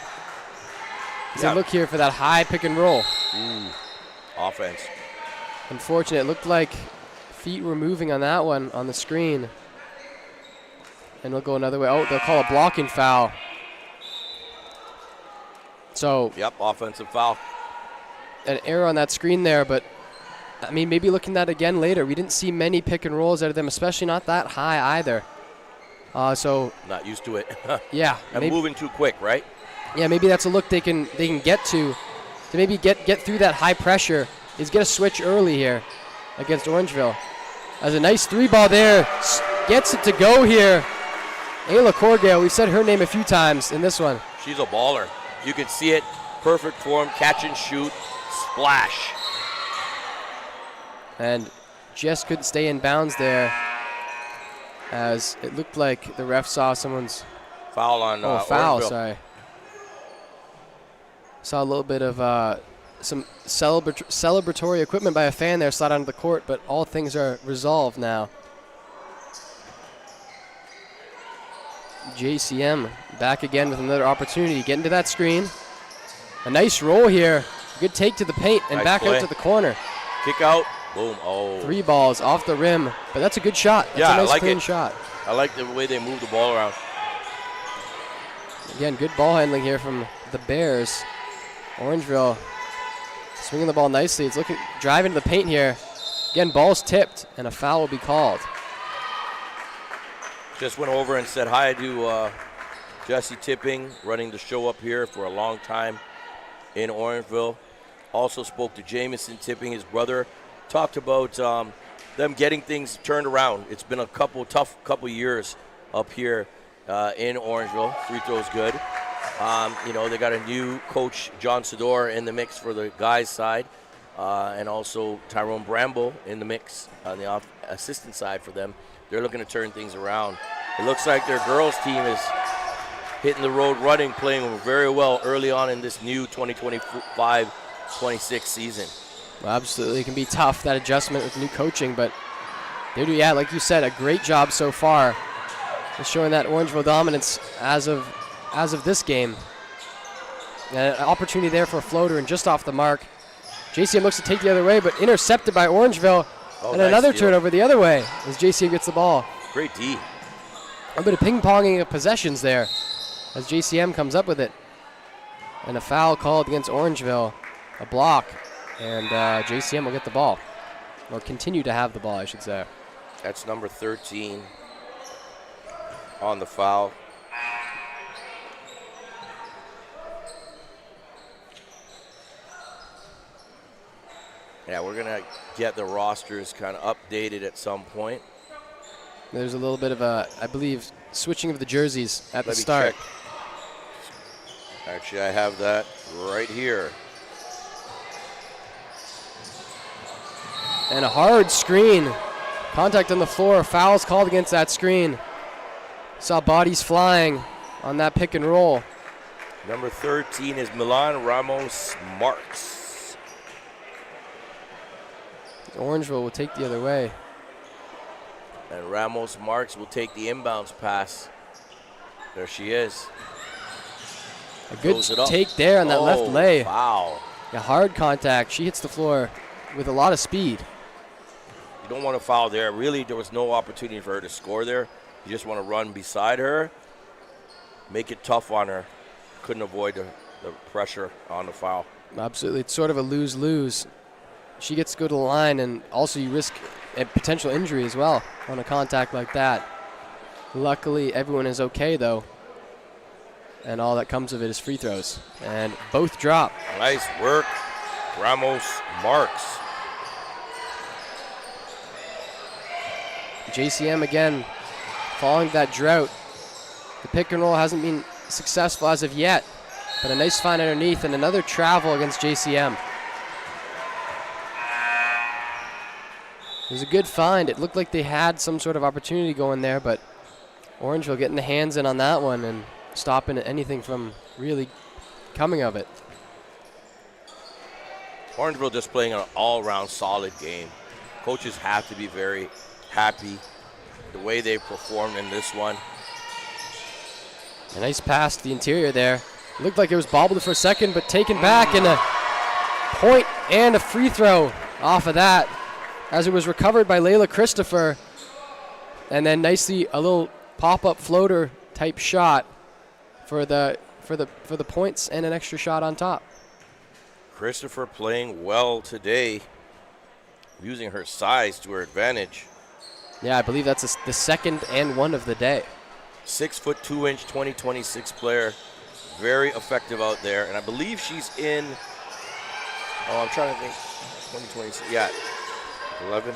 As they look here for that high pick and roll. Offense. Unfortunate, it looked like feet were moving on that one on the screen. And they'll go another way. Oh, they'll call a blocking foul. So. Yep, offensive foul. An error on that screen there, but I mean, maybe looking at that again later. We didn't see many pick and rolls out of them, especially not that high either. So. Not used to it. Yeah. And moving too quick, right? Yeah, maybe that's a look they can get to maybe get through that high pressure, is get a switch early here against Orangeville. As a nice 3-ball there, gets it to go here. Ayla Corgale, we've said her name a few times in this one. She's a baller. You can see it, perfect form, catch and shoot, splash. And just couldn't stay in bounds there, as it looked like the ref saw someone's foul on foul, Orangeville. sorry. Saw a little bit of some celebratory equipment by a fan there slide onto the court, but all things are resolved now. JCM back again with another opportunity. Get into that screen. A nice roll here. Good take to the paint and nice back play. out to the corner. Kick out. Boom. Oh. 3 balls off the rim, but that's a good shot. That's a nice I like clean it. shot. I like the way they move the ball around. Again, good ball handling here from the Bears. Orangeville swinging the ball nicely. It's looking driving to the paint here. Again, ball's tipped, and a foul will be called. Just went over and said hi to Jesse Tipping, running the show up here for a long time in Orangeville. Also spoke to Jameson Tipping, his brother. Talked about them getting things turned around. It's been a tough couple years up here in Orangeville. Free throws good. They got a new coach, John Sador, in the mix for the guys' side, and also Tyrone Bramble in the mix on the assistant side for them. They're looking to turn things around. It looks like their girls' team is hitting the road running, playing very well early on in this new 2025-26 season. Well, absolutely. It can be tough, that adjustment with new coaching, but they do, like you said, a great job so far. Just showing that Orangeville dominance as of this game. And an opportunity there for a floater and just off the mark. JCM looks to take the other way, but intercepted by Orangeville. And nice another deal. turnover the other way as JCM gets the ball. Great D. A bit of ping-ponging of possessions there as JCM comes up with it. And a foul called against Orangeville, a block. And JCM will get the ball, or continue to have the ball, I should say. That's number 13 on the foul. Yeah, we're going to get the rosters kind of updated at some point. There's a little bit of a, I believe, switching of the jerseys at the Let me start. check. Actually, I have that right here. And a hard screen. Contact on the floor. Fouls called against that screen. Saw bodies flying on that pick and roll. Number 13 is Milan Ramos Marks. Orangeville will take the other way. And Ramos Marks will take the inbounds pass. There she is. A good Throws it up. take there on that left lay. Wow. A hard contact. She hits the floor with a lot of speed. You don't want to foul there. Really, there was no opportunity for her to score there. You just want to run beside her, make it tough on her. Couldn't avoid the pressure on the foul. Absolutely. It's sort of a lose-lose. She gets to go to the line, and also you risk a potential injury as well on a contact like that. Luckily, everyone is okay, though. And all that comes of it is free throws. And both drop. Nice work, Ramos Marks. JCM again following that drought. The pick and roll hasn't been successful as of yet, but a nice find underneath and another travel against JCM. It was a good find. It looked like they had some sort of opportunity going there, but Orangeville getting the hands in on that one and stopping anything from really coming of it. Orangeville just playing an all-around solid game. Coaches have to be very happy the way they performed in this one. A nice pass to the interior there. Looked like it was bobbled for a second, but taken back, and a point and a free throw off of that as it was recovered by Layla Christopher. And then nicely a little pop-up floater type shot for the points and an extra shot on top. Christopher playing well today, using her size to her advantage. Yeah, I believe that's the second and one of the day. 6'2" 2026 player, very effective out there, and I believe she's in. Oh, I'm trying to think. 2026. Yeah, 11.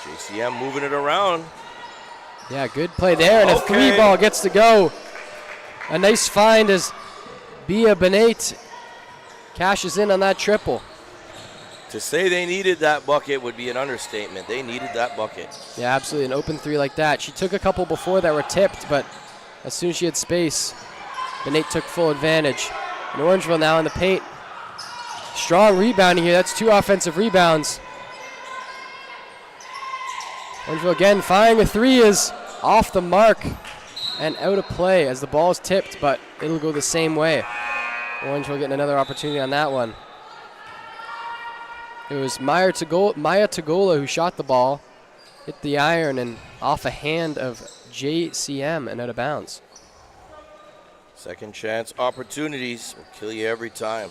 JCM moving it around. Yeah, good play there, and a three ball gets to go. A nice find as Bia Benate cashes in on that triple. To say they needed that bucket would be an understatement. They needed that bucket. Yeah, absolutely, an open three like that. She took a couple before that were tipped, but as soon as she had space, Benate took full advantage. And Orangeville now in the paint. Strong rebounding here. That's 2 offensive rebounds. Orangeville again firing a three is off the mark and out of play as the ball is tipped, but it'll go the same way. Orangeville getting another opportunity on that one. It was Maya Tagola who shot the ball, hit the iron, and off a hand of JCM and out of bounds. Second chance opportunities will kill you every time.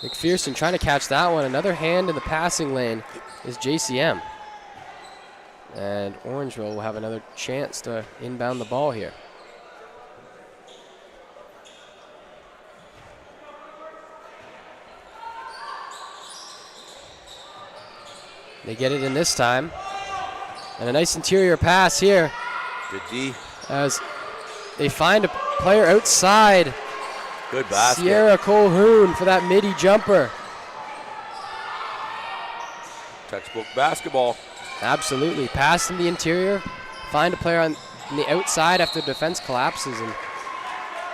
McPherson trying to catch that one. Another hand in the passing lane is JCM. And Orangeville will have another chance to inbound the ball here. They get it in this time. And a nice interior pass here. Good D. As they find a player outside. Good basket. Sierra Colhoun for that midi jumper. Textbook basketball. Absolutely. Pass in the interior. Find a player on the outside after defense collapses. And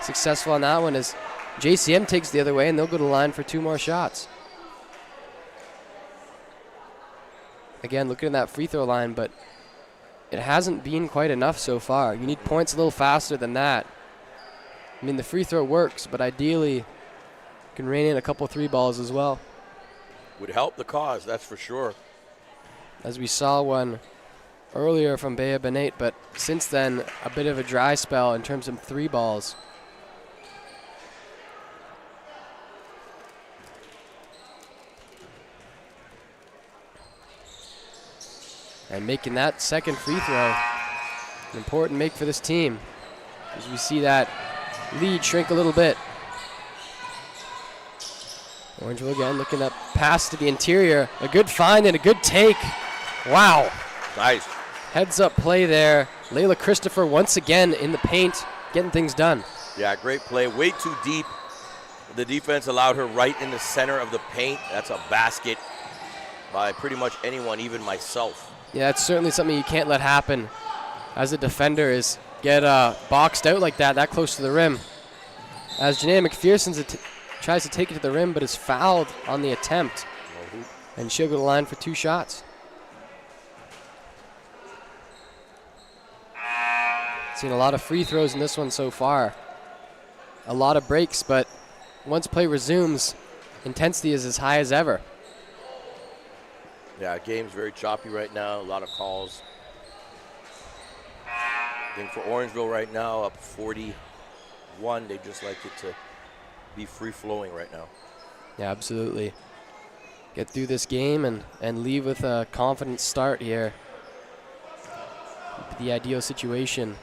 successful on that one as JCM takes the other way, and they'll go to the line for 2 more shots. Again, looking at that free throw line, but it hasn't been quite enough so far. You need points a little faster than that. I mean, the free throw works, but ideally you can rein in a couple 3 balls as well. Would help the cause, that's for sure. As we saw one earlier from Bea Benate, but since then, a bit of a dry spell in terms of 3 balls. And making that second free throw, an important make for this team, as we see that lead shrink a little bit. Orangeville again looking up pass to the interior. A good find and a good take. Wow. Nice. Heads up play there. Layla Christopher once again in the paint, getting things done. Yeah, great play. Way too deep. The defense allowed her right in the center of the paint. That's a basket by pretty much anyone, even myself. Yeah, it's certainly something you can't let happen as a defender is get boxed out like that close to the rim. As Janaea McPherson tries to take it to the rim, but is fouled on the attempt. And she'll go to the line for 2 shots. Seen a lot of free throws in this one so far. A lot of breaks, but once play resumes, intensity is as high as ever. Yeah, game's very choppy right now. A lot of calls. I think for Orangeville right now, up 41. They just like it to be free-flowing right now. Yeah, absolutely. Get through this game and leave with a confident start here. The ideal situation.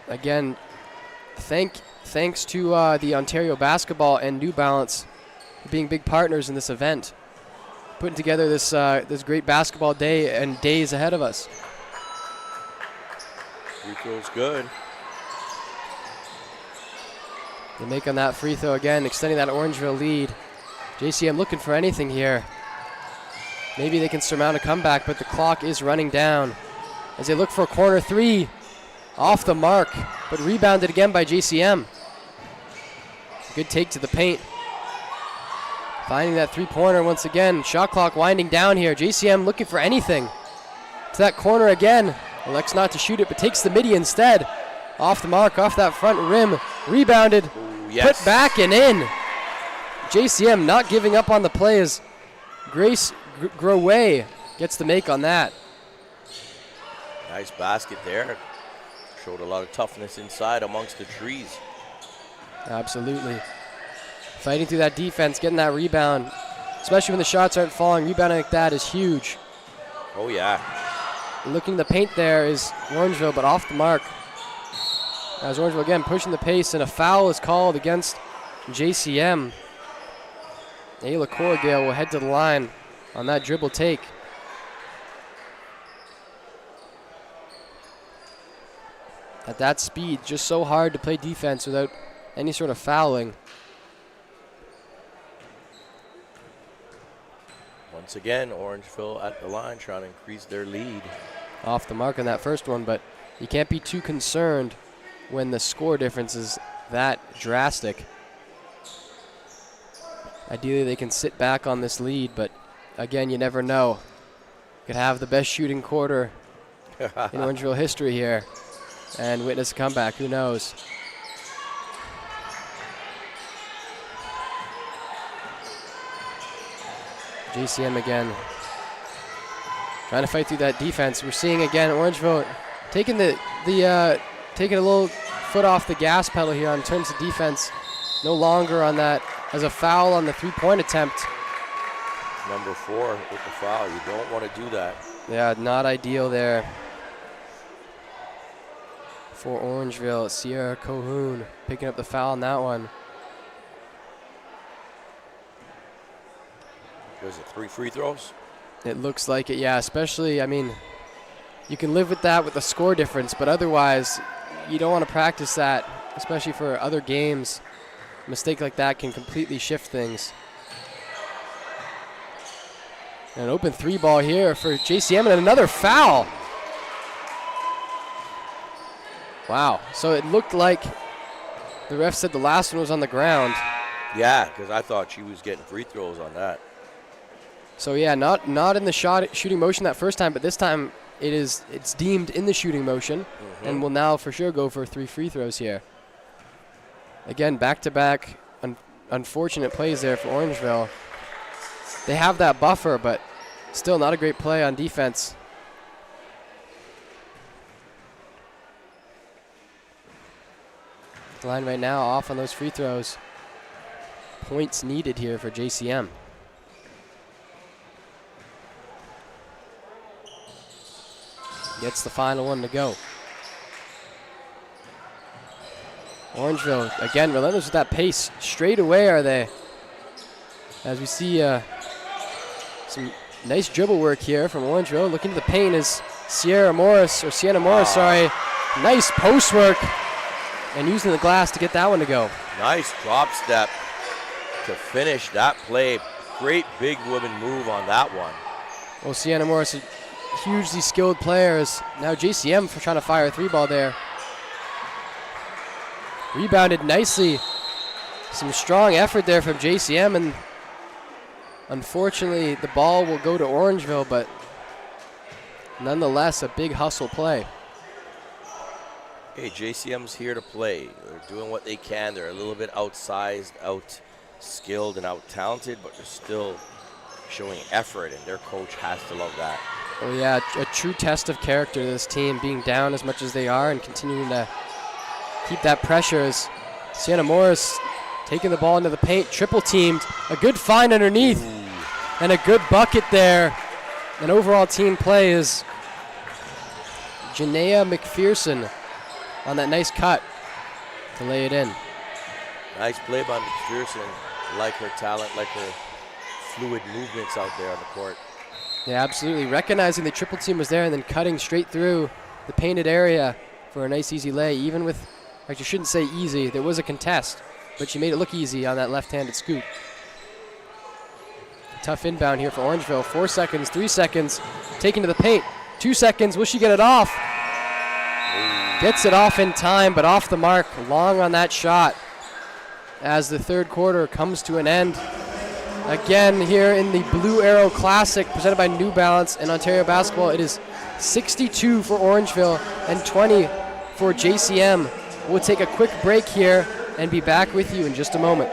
Again, thanks to the Ontario Basketball and New Balance for being big partners in this event, putting together this this great basketball day and days ahead of us. Free throw's good. They make on that free throw again, extending that Orangeville lead. JCM looking for anything here. Maybe they can surmount a comeback, but the clock is running down as they look for a corner 3. Off the mark, but rebounded again by JCM. Good take to the paint. Finding that 3-pointer once again. Shot clock winding down here. JCM looking for anything. To that corner again. Elects not to shoot it, but takes the midi instead. Off the mark, off that front rim. Rebounded. Ooh, yes. Put back and in. JCM not giving up on the play as Grace Groway gets the make on that. Nice basket there. Showed a lot of toughness inside amongst the trees. Absolutely. Fighting through that defense, getting that rebound, especially when the shots aren't falling. Rebounding like that is huge. Oh, yeah. Looking the paint there is Orangeville, but off the mark. As Orangeville again pushing the pace, and a foul is called against JCM. Ayla Corrigal will head to the line on that dribble take. At that speed, just so hard to play defense without any sort of fouling. Once again, Orangeville at the line trying to increase their lead. Off the mark on that first one, but you can't be too concerned when the score difference is that drastic. Ideally, they can sit back on this lead, but again, you never know. Could have the best shooting quarter in Orangeville history here and witness a comeback. Who knows? JCM again trying to fight through that defense. We're seeing again Orangeville taking taking a little foot off the gas pedal here in terms of defense. No longer on that as a foul on the 3-point attempt. Number 4 with the foul. You don't want to do that. Yeah, not ideal there for Orangeville. Sierra Colhoun picking up the foul on that one. Was it 3 free throws? It looks like it, yeah, especially, I mean, you can live with that with the score difference, but otherwise, you don't want to practice that, especially for other games. A mistake like that can completely shift things. And an open 3 ball here for JCM, and another foul. Wow, so it looked like the ref said the last one was on the ground. Yeah, because I thought she was getting free throws on that. So yeah, not in the shooting motion that first time, but this time it's deemed in the shooting motion, and will now for sure go for 3 free throws here. Again, back-to-back unfortunate plays there for Orangeville. They have that buffer, but still not a great play on defense. The line right now off on those free throws. Points needed here for JCM. Gets the final one to go. Orangeville, again, relentless with that pace. Straight away are they. As we see some nice dribble work here from Orangeville. Looking to the paint is Sienna Morris, sorry. Nice post work. And using the glass to get that one to go. Nice drop step to finish that play. Great big woman move on that one. Well, Sienna Morris, a hugely skilled players. Now JCM for trying to fire a 3 ball there. Rebounded nicely. Some strong effort there from JCM, and unfortunately the ball will go to Orangeville, but nonetheless a big hustle play. Hey, JCM's here to play. They're doing what they can. They're a little bit outsized, out-skilled, and out-talented, but they're still showing effort, and their coach has to love that. Oh yeah, a true test of character to this team, being down as much as they are and continuing to keep that pressure. As Sienna Morris taking the ball into the paint, triple teamed, a good find underneath, and a good bucket there. An overall team play is Janaea McPherson on that nice cut to lay it in. Nice play by McPherson. Like her talent, like her fluid movements out there on the court. Yeah, absolutely. Recognizing the triple team was there and then cutting straight through the painted area for a nice easy lay. Even with, actually, I shouldn't say easy, there was a contest, but she made it look easy on that left-handed scoop. Tough inbound here for Orangeville. 4 seconds, 3 seconds, taking to the paint. 2 seconds, will she get it off? Gets it off in time, but off the mark. Long on that shot as the third quarter comes to an end. Again, here in the Blue Arrow Classic presented by New Balance and Ontario Basketball, it is 62 for Orangeville and 20 for JCM. We'll take a quick break here and be back with you in just a moment.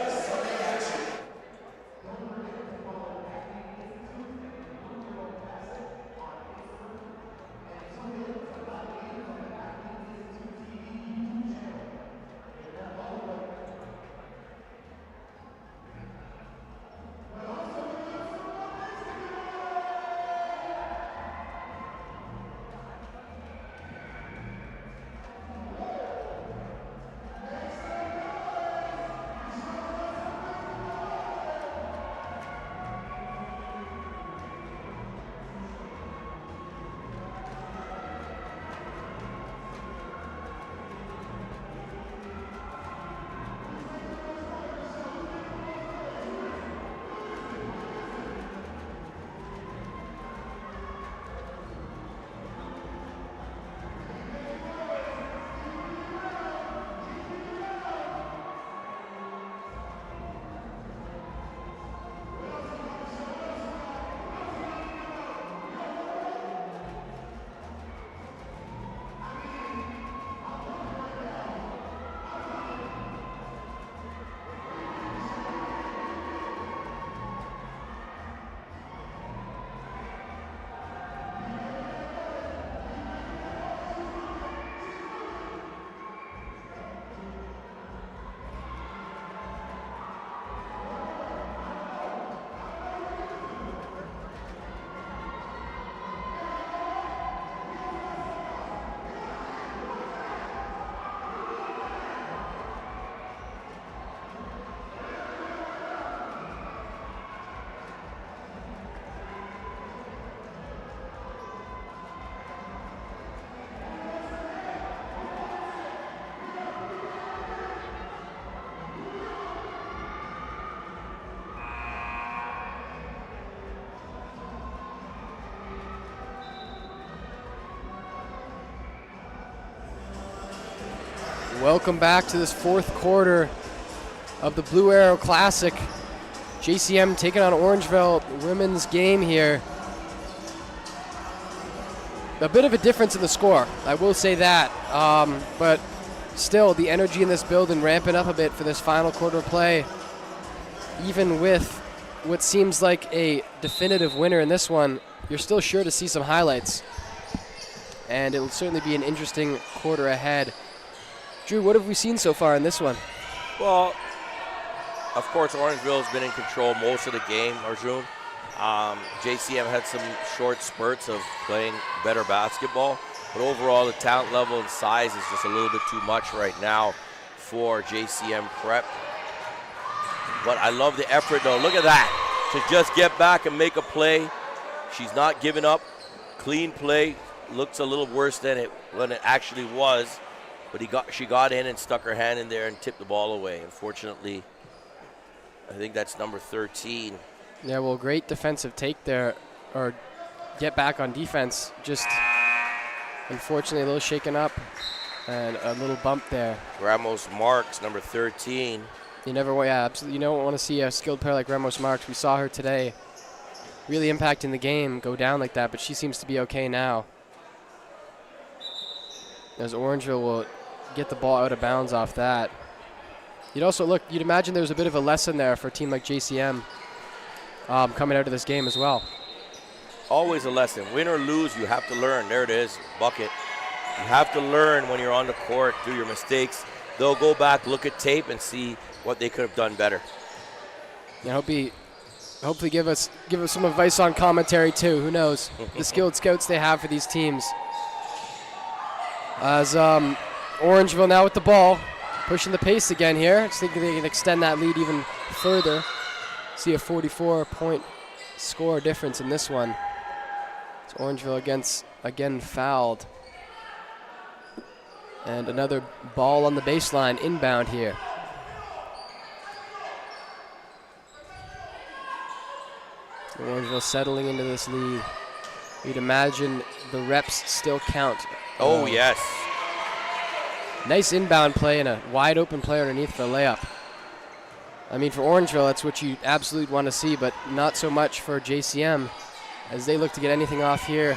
Welcome back to this fourth quarter of the Blue Arrow Classic. JCM taking on Orangeville women's game here. A bit of a difference in the score, I will say that. But still, the energy in this building ramping up a bit for this final quarter of play. Even with what seems like a definitive winner in this one, you're still sure to see some highlights. And it will certainly be an interesting quarter ahead. Drew, what have we seen so far in this one? Well, of course, Orangeville's been in control most of the game, Arjun. JCM had some short spurts of playing better basketball, but overall the talent level and size is just a little bit too much right now for JCM Prep. But I love the effort, though. Look at that. To just get back and make a play. She's not giving up. Clean play. Looks a little worse than it actually was. But she got in and stuck her hand in there and tipped the ball away. Unfortunately, I think that's number 13. Yeah, well, great defensive take there, or get back on defense. Just unfortunately a little shaken up and a little bump there. Ramos Marks, number 13. You never want, yeah, absolutely. You don't want to see a skilled player like Ramos Marks. We saw her today really impacting the game go down like that, but she seems to be okay now. As Orangeville will get the ball out of bounds off that. You'd imagine there's a bit of a lesson there for a team like JCM coming out of this game as well. Always a lesson. Win or lose, you have to learn. There it is, bucket. You have to learn when you're on the court, do your mistakes. They'll go back, look at tape, and see what they could have done better. And hopefully give us some advice on commentary too. Who knows? The skilled scouts they have for these teams. As Orangeville now with the ball, pushing the pace again here. Just thinking they can extend that lead even further. See a 44-point score difference in this one. It's Orangeville again fouled. And another ball on the baseline inbound here. So Orangeville settling into this lead. You'd imagine the reps still count. Oh, yes. Nice inbound play and a wide open player underneath for a layup. I mean, for Orangeville, that's what you absolutely want to see, but not so much for JCM as they look to get anything off here.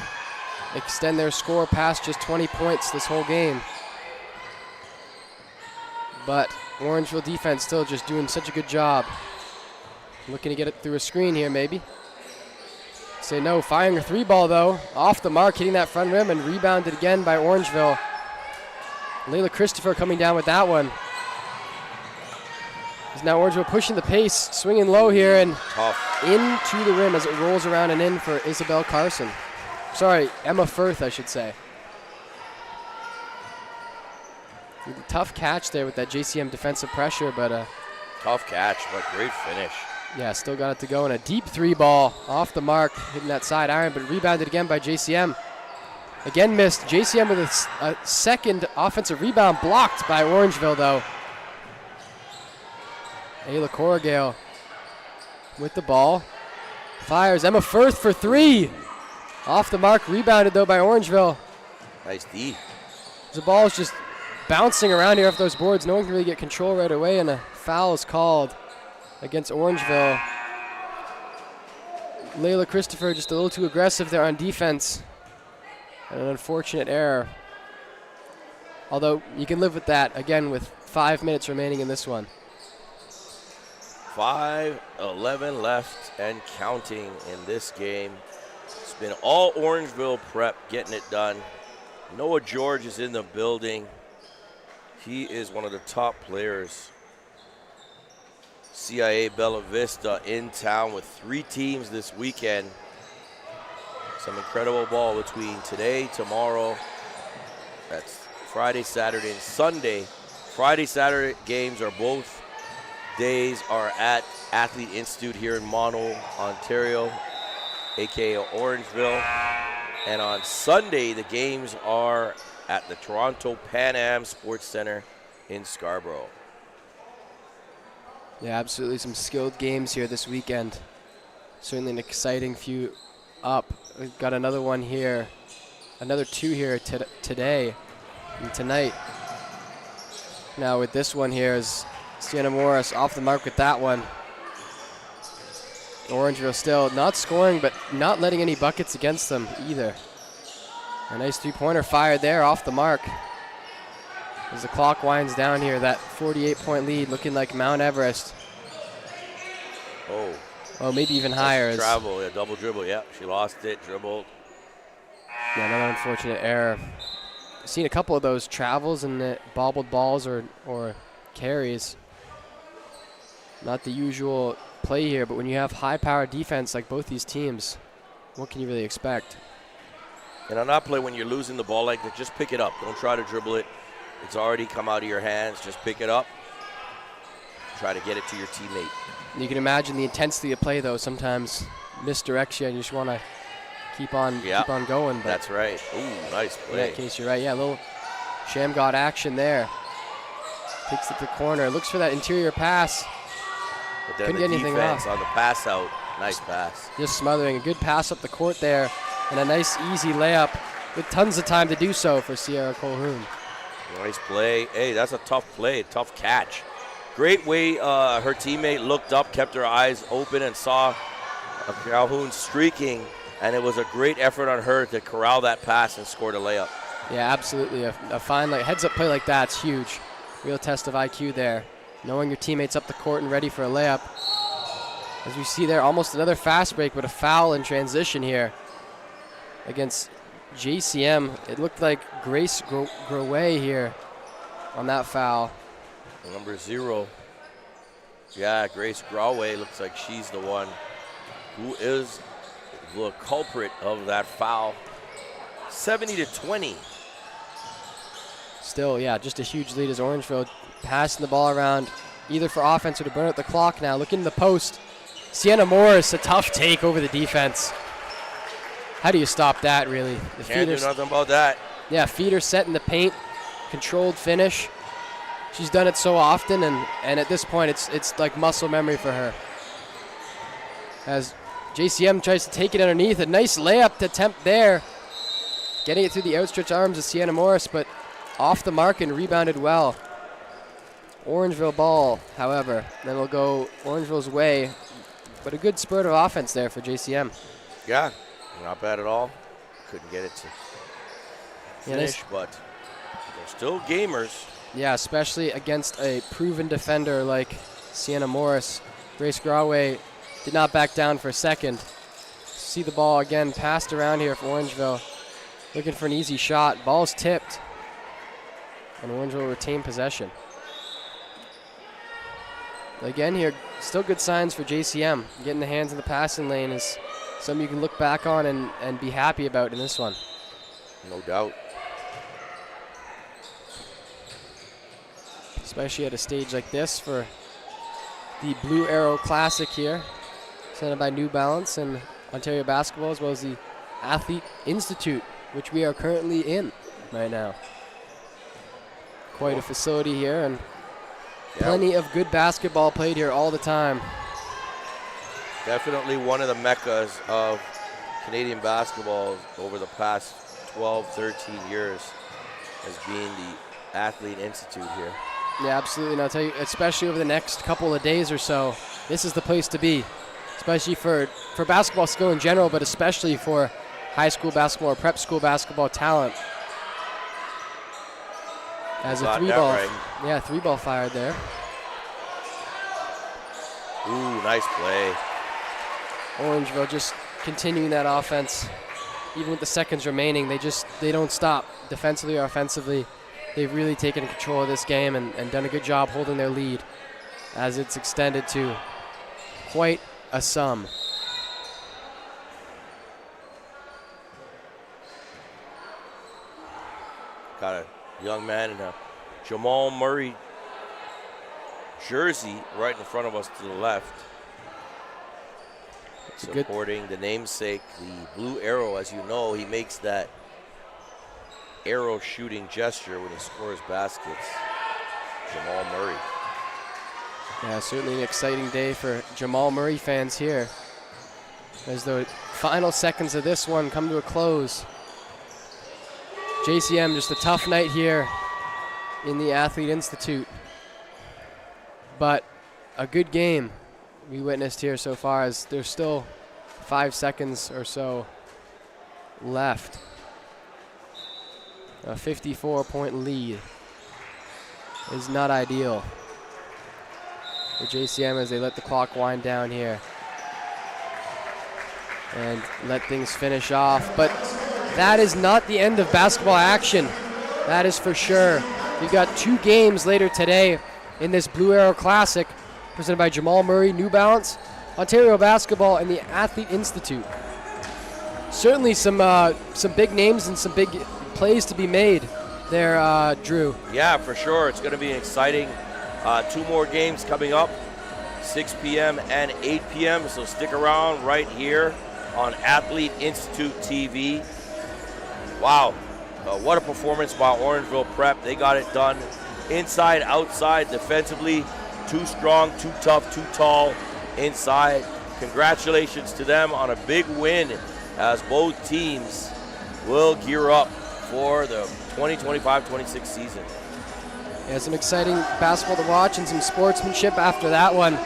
Extend their score past just 20 points this whole game. But Orangeville defense still just doing such a good job. Looking to get it through a screen here, maybe. Say no, firing a three ball though. Off the mark, hitting that front rim and rebounded again by Orangeville. Layla Christopher coming down with that one. Is now Orangeville pushing the pace, swinging low here and tough into the rim as it rolls around and in for Isabel Carson. Sorry, Emma Firth, I should say. Tough catch there with that JCM defensive pressure, but tough catch, but great finish. Yeah, still got it to go. And a deep three ball off the mark, hitting that side iron, but rebounded again by JCM. Again missed. JCM with a second offensive rebound blocked by Orangeville, though. Ayla Corrigal with the ball. Fires. Emma Firth for three. Off the mark, rebounded, though, by Orangeville. Nice D. The ball is just bouncing around here off those boards. No one can really get control right away, and a foul is called against Orangeville. Layla Christopher just a little too aggressive there on defense. And an unfortunate error. Although you can live with that, again, with 5 minutes remaining in this one. 5:11 left and counting in this game. It's been all Orangeville Prep getting it done. Noah George is in the building. He is one of the top players. CIA Bella Vista in town with 3 teams this weekend. Some incredible ball between today, tomorrow. That's Friday, Saturday, and Sunday. Friday, Saturday games are both days are at Athlete Institute here in Mono, Ontario, aka Orangeville. And on Sunday, the games are at the Toronto Pan Am Sports Center in Scarborough. Yeah, absolutely some skilled games here this weekend. Certainly an exciting few up. We've got another one here, another 2 here today and tonight. Now with this one here is Sienna Morris off the mark with that one. Orangeville still not scoring, but not letting any buckets against them either. A nice three-pointer fired there off the mark. As the clock winds down here, that 48-point lead looking like Mount Everest. Oh, maybe even higher. Travel, yeah, double dribble, yeah. She lost it, dribbled. Yeah, another unfortunate error. I've seen a couple of those travels and the bobbled balls or carries. Not the usual play here, but when you have high-powered defense like both these teams, what can you really expect? And on that play, when you're losing the ball like that, just pick it up. Don't try to dribble it. It's already come out of your hands. Just pick it up. Try to get it to your teammate. You can imagine the intensity of play, though. Sometimes misdirects you, and you just want to keep on going. But that's right. Ooh, nice play. In that case, you're right. Yeah, a little Shamgot action there. Takes it to the corner. Looks for that interior pass. But then couldn't get anything off. On the pass out. Nice pass. Just smothering. A good pass up the court there. And a nice, easy layup with tons of time to do so for Sierra Colquhoun. Nice play. Hey, that's a tough play, tough catch. Great way her teammate looked up, kept her eyes open, and saw Calhoun streaking, and it was a great effort on her to corral that pass and scored a layup. Yeah, absolutely. A fine heads-up play like that's huge. Real test of IQ there. Knowing your teammate's up the court and ready for a layup. As we see there, almost another fast break, but a foul in transition here against JCM. It looked like Grace Groway here on that foul. Number 0. Yeah, Grace Groway looks like she's the one who is the culprit of that foul. 70-20. Still, yeah, just a huge lead as Orangeville passing the ball around either for offense or to burn out the clock now. Looking in the post. Sienna Morris, a tough take over the defense. How do you stop that, really? Can't do nothing about that. Yeah, feeder set in the paint, controlled finish. She's done it so often, and at this point, it's like muscle memory for her. As JCM tries to take it underneath, a nice layup to attempt there. Getting it through the outstretched arms of Sienna Morris, but off the mark and rebounded well. Orangeville ball, however, then will go Orangeville's way, but a good spurt of offense there for JCM. Yeah, not bad at all. Couldn't get it to finish, but they're still gamers. Yeah, especially against a proven defender like Sienna Morris. Grace Graway did not back down for a second. See the ball again passed around here for Orangeville. Looking for an easy shot. Ball's tipped. And Orangeville will retain possession. Again here, still good signs for JCM. Getting the hands in the passing lane is something you can look back on and be happy about in this one. No doubt. Especially at a stage like this for the Blue Arrow Classic here, presented by New Balance and Ontario Basketball, as well as the Athlete Institute, which we are currently in right now. Quite a facility here, and plenty of good basketball played here all the time. Definitely one of the meccas of Canadian basketball over the past 12, 13 years as being the Athlete Institute here. Yeah, absolutely. And I'll tell you, especially over the next couple of days or so, this is the place to be, especially for basketball skill in general, but especially for high school basketball or prep school basketball talent. As a three ball fired there. Ooh, nice play. Orangeville just continuing that offense. Even with the seconds remaining, they don't stop defensively or offensively. They've really taken control of this game and done a good job holding their lead as it's extended to quite a sum. Got a young man in a Jamal Murray jersey right in front of us to the left. Supporting the namesake, the Blue Arrow. As you know, he makes that arrow shooting gesture when he scores baskets. Jamal Murray. Yeah, certainly an exciting day for Jamal Murray fans here, as the final seconds of this one come to a close. JCM just a tough night here in the Athlete Institute. But a good game we witnessed here so far, as there's still 5 seconds or so left. A 54-point lead is not ideal for JCM as they let the clock wind down here and let things finish off. But that is not the end of basketball action. That is for sure. We've got 2 games later today in this Blue Arrow Classic presented by Jamal Murray, New Balance, Ontario Basketball, and the Athlete Institute. Certainly some big names and some big plays to be made there, Drew. Yeah, for sure. It's going to be exciting. 2 more games coming up, 6 p.m. and 8 p.m. So stick around right here on Athlete Institute TV. Wow, what a performance by Orangeville Prep. They got it done inside, outside, defensively. Too strong, too tough, too tall inside. Congratulations to them on a big win, as both teams will gear up for the 2025-26 season. Yeah, some exciting basketball to watch and some sportsmanship after that one.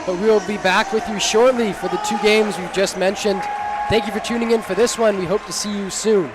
But we will be back with you shortly for the 2 games we've just mentioned. Thank you for tuning in for this one. We hope to see you soon.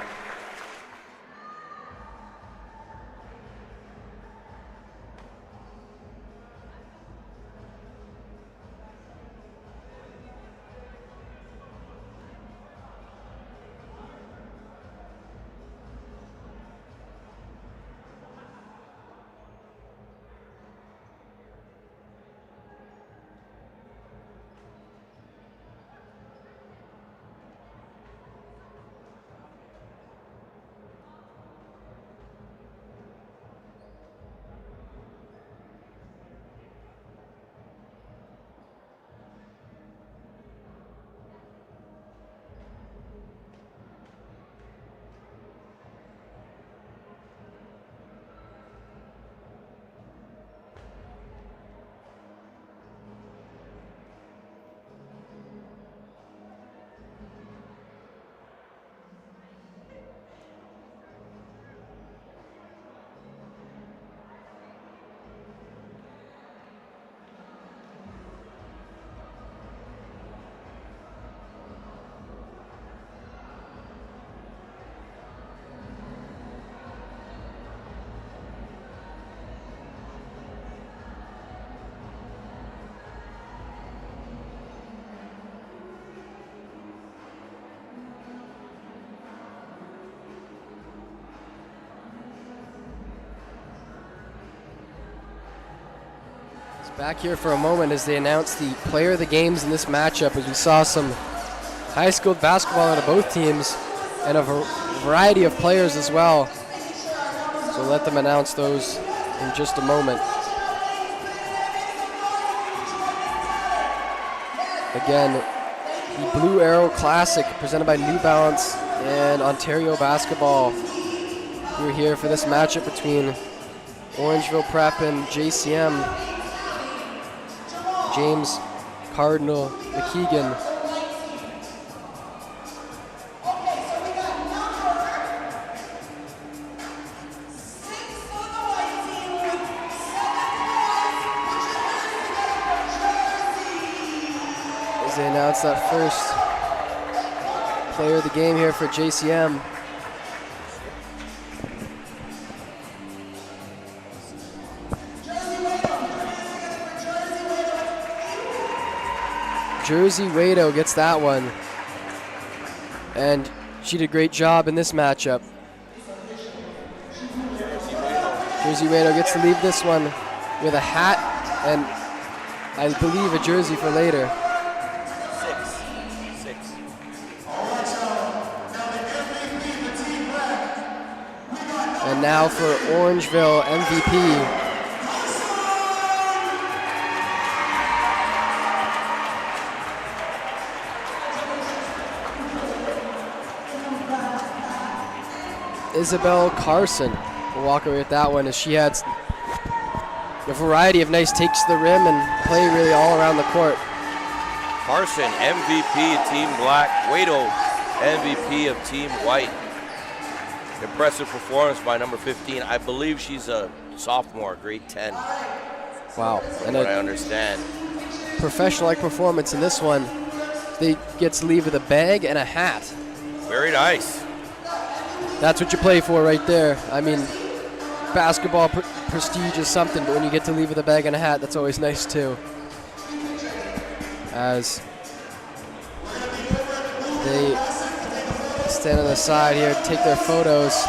Back here for a moment as they announce the player of the games in this matchup, as we saw some high-school basketball out of both teams and a variety of players as well. So let them announce those in just a moment. Again, the Blue Arrow Classic presented by New Balance and Ontario Basketball. We're here for this matchup between Orangeville Prep and JCM. James Cardinal McKeegan. As they announce that first player of the game here for JCM. Jersey Wado gets that one, and she did a great job in this matchup. Jersey Wado gets to leave this one with a hat and I believe a jersey for later. Six. And now for Orangeville MVP. Isabel Carson will walk away with that one, as she had a variety of nice takes to the rim and play really all around the court. Carson, MVP of Team Black. Wado, MVP of Team White. Impressive performance by number 15. I believe she's a sophomore, grade 10. Wow. From what I understand. Professional-like performance in this one. They get to leave with a bag and a hat. Very nice. That's what you play for right there. I mean, basketball prestige is something, but when you get to leave with a bag and a hat, that's always nice too. As they stand on the side here, take their photos.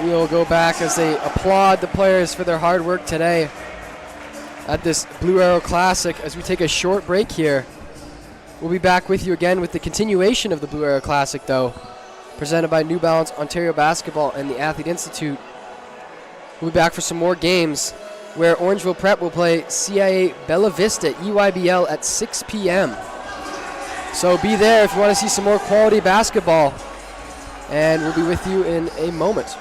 We'll go back as they applaud the players for their hard work today at this Blue Arrow Classic. As we take a short break here, we'll be back with you again with the continuation of the Blue Arrow Classic, though, presented by New Balance Ontario Basketball and the Athlete Institute. We'll be back for some more games where Orangeville Prep will play CIA Bella Vista EYBL at 6 p.m. So be there if you want to see some more quality basketball. And we'll be with you in a moment.